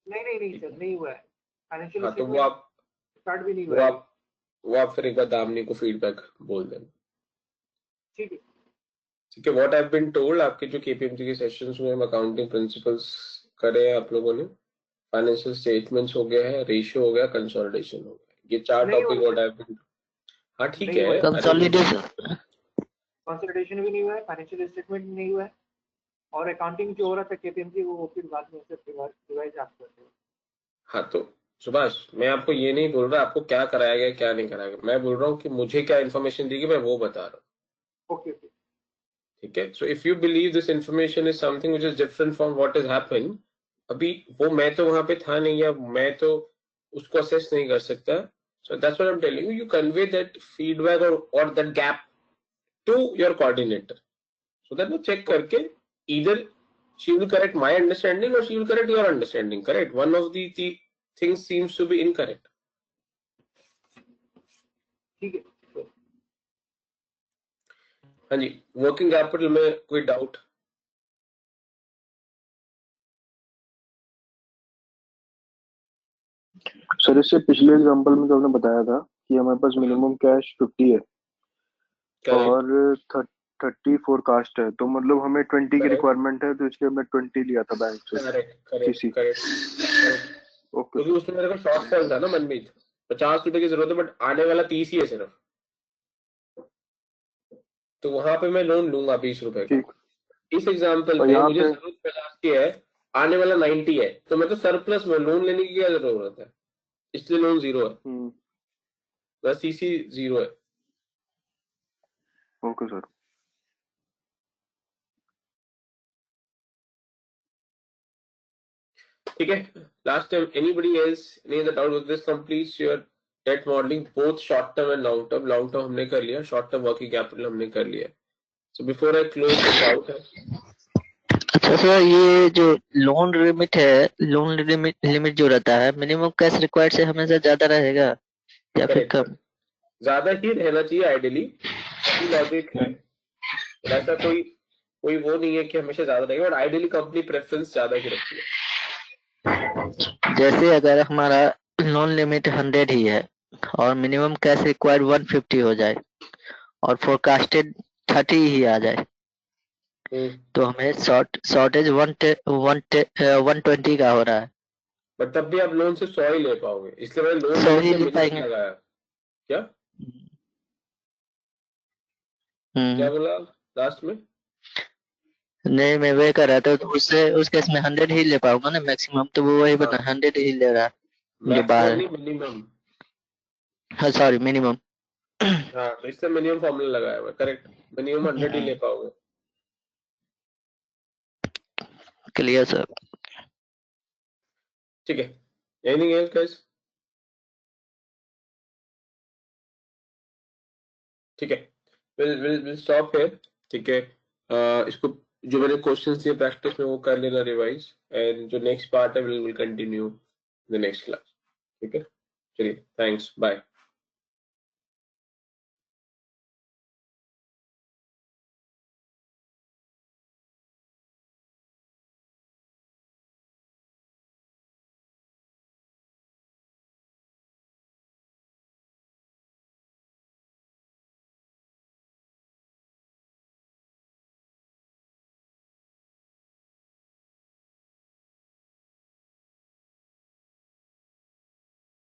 नहीं सर, नहीं हुआ है। फाइनेंशियल हाँ तो वो स्टेटमेंट आप स्टार्ट भी नहीं वो हुआ है। आप फिर एक बार दामनी को फीडबैक बोल देना, ठीक है। ठीक है। व्हाट हैव बीन टोल्ड, आपके जो केपीएमजी के सेशंस हुए, अकाउंटिंग प्रिंसिपल्स करे हैं आप लोगों ने, फाइनेंशियल स्टेटमेंट्स हो गया है, रेशियो हो गया, कंसोलिडेशन हो गया, ये 4 नहीं टॉपिक हुआ व्हाट सर, हैव बीन। हाँ ठीक नहीं हुआ है, सर। अरे कंसोलिडेशन कंसोलिडेशन भी नहीं हुआ है, फाइनेंशियल स्टेटमेंट भी नहीं हुआ है, और अकाउंटिंग जो हो रहा था केपीएमजी वो फिर बाद में से रिवाइज आप करते हो। हाँ तो सुभाष, मैं आपको ये नहीं बोल रहा आपको क्या कराया गया क्या नहीं कराया गया, मैं बोल रहा हूँ कि मुझे क्या इन्फॉर्मेशन दी गई मैं वो बता रहा हूँ, ओके ओके। ठीक है। So if you believe this information is something which is different from what is happen, अभी वो मैं तो वहां पे था नहीं, या मैं तो उसको असेस नहीं कर सकता, so that's what I am telling you, you convey that feedback और that gap to your coordinator, so that वो चेक करके either she will correct my understanding or she will correct your understanding, correct? One of the things seems to be incorrect. ठीक है। हाँ जी, working capital में कोई doubt? Sir इससे पिछले example में जो आपने बताया था कि हमारे पास मिनिमम कैश 50 है करेक्ट और 30 फोरकास्ट है, तो मतलब हमें 20 की करेक्ट रिक्वायरमेंट है, तो इसलिए हमने 20 लिया था बैंक से करेक्ट करेक्ट किसी। करेक्ट, ओके क्योंकि उसमें मेरे को शॉर्ट फॉल था ना मनमीत, 50 रुपए की जरूरत है बट आने वाला 30 ही है सिर्फ, तो वहां पे मैं लोन लूंगा 20 रुपए का। ठीक। इस एग्जाम्पल और में यहाँ मुझे पे जरूरत 50 की है, आने वाला 90 है, तो मैं तो सरप्लस में लोन लेने की क्या जरूरत है, इसलिए लोन जीरो है, बस सीसी जीरो है। Okay sir. ठीक है, last time anybody else any other doubt with this completes your debt modelling both short term and long term. Long term हमने कर लिया, शॉर्ट टर्म वर्किंग कैपिटल हमने कर लिया। So before I close this out है, अच्छा sir, ये जो लोन लिमिट है, लोन लिमिट जो रहता है, मिनिमम कैश रिक्वायर्ड से हमेशा ज्यादा रहेगा या फिर करेक्ट कम? सर, ज्यादा ही रहना चाहिए आइडियली, तभी लॉजिक है, और ऐसा कोई कोई वो नहीं है कि हमेशा ज्यादा रहेगा, और आइडियली कंपनी प्रेफरेंस ज्यादा की रखती है। जैसे अगर हमारा लोन लिमिट 100 ही है और मिनिमम कैश रिक्वायर्ड 150 हो जाए और फोरकास्टेड 30 ही आ जाए, तो हमें शॉर्टेज 120 का हो रहा है। बट तब भी आप लोन से 100 ही ले पाओगे, इसलिए मैंने लोन 100 लिमिट ही में ले मिनिमम पाएंगे। लगाया। क्या क्या हम्म। बोला लास्ट में? नहीं, मैं वही कर रहा था, तो उससे उस केस में 100 ही ले पाऊंगा ना मैक्सिमम, तो वो वही हाँ, बना 100 ही ले रहा है जो बाहर मैक्सिमम है। नहीं मिनिमम। हाँ सॉरी, मिनिमम। हाँ तो इससे मिनिमम फॉर्मूला लगाया हुआ, करेक्ट, मिनिमम 100 ही ले पाओगे। Clear sir. ठीक है, एनीथिंग एल्स गाइस? ठीक है, विल स्टॉप हियर, ठीक है। इसको जो मैंने क्वेश्चंस दिए प्रैक्टिस में वो कर लेना रिवाइज, एंड जो नेक्स्ट पार्ट है will continue the next class. ठीक है, चलिए, थैंक्स, बाय।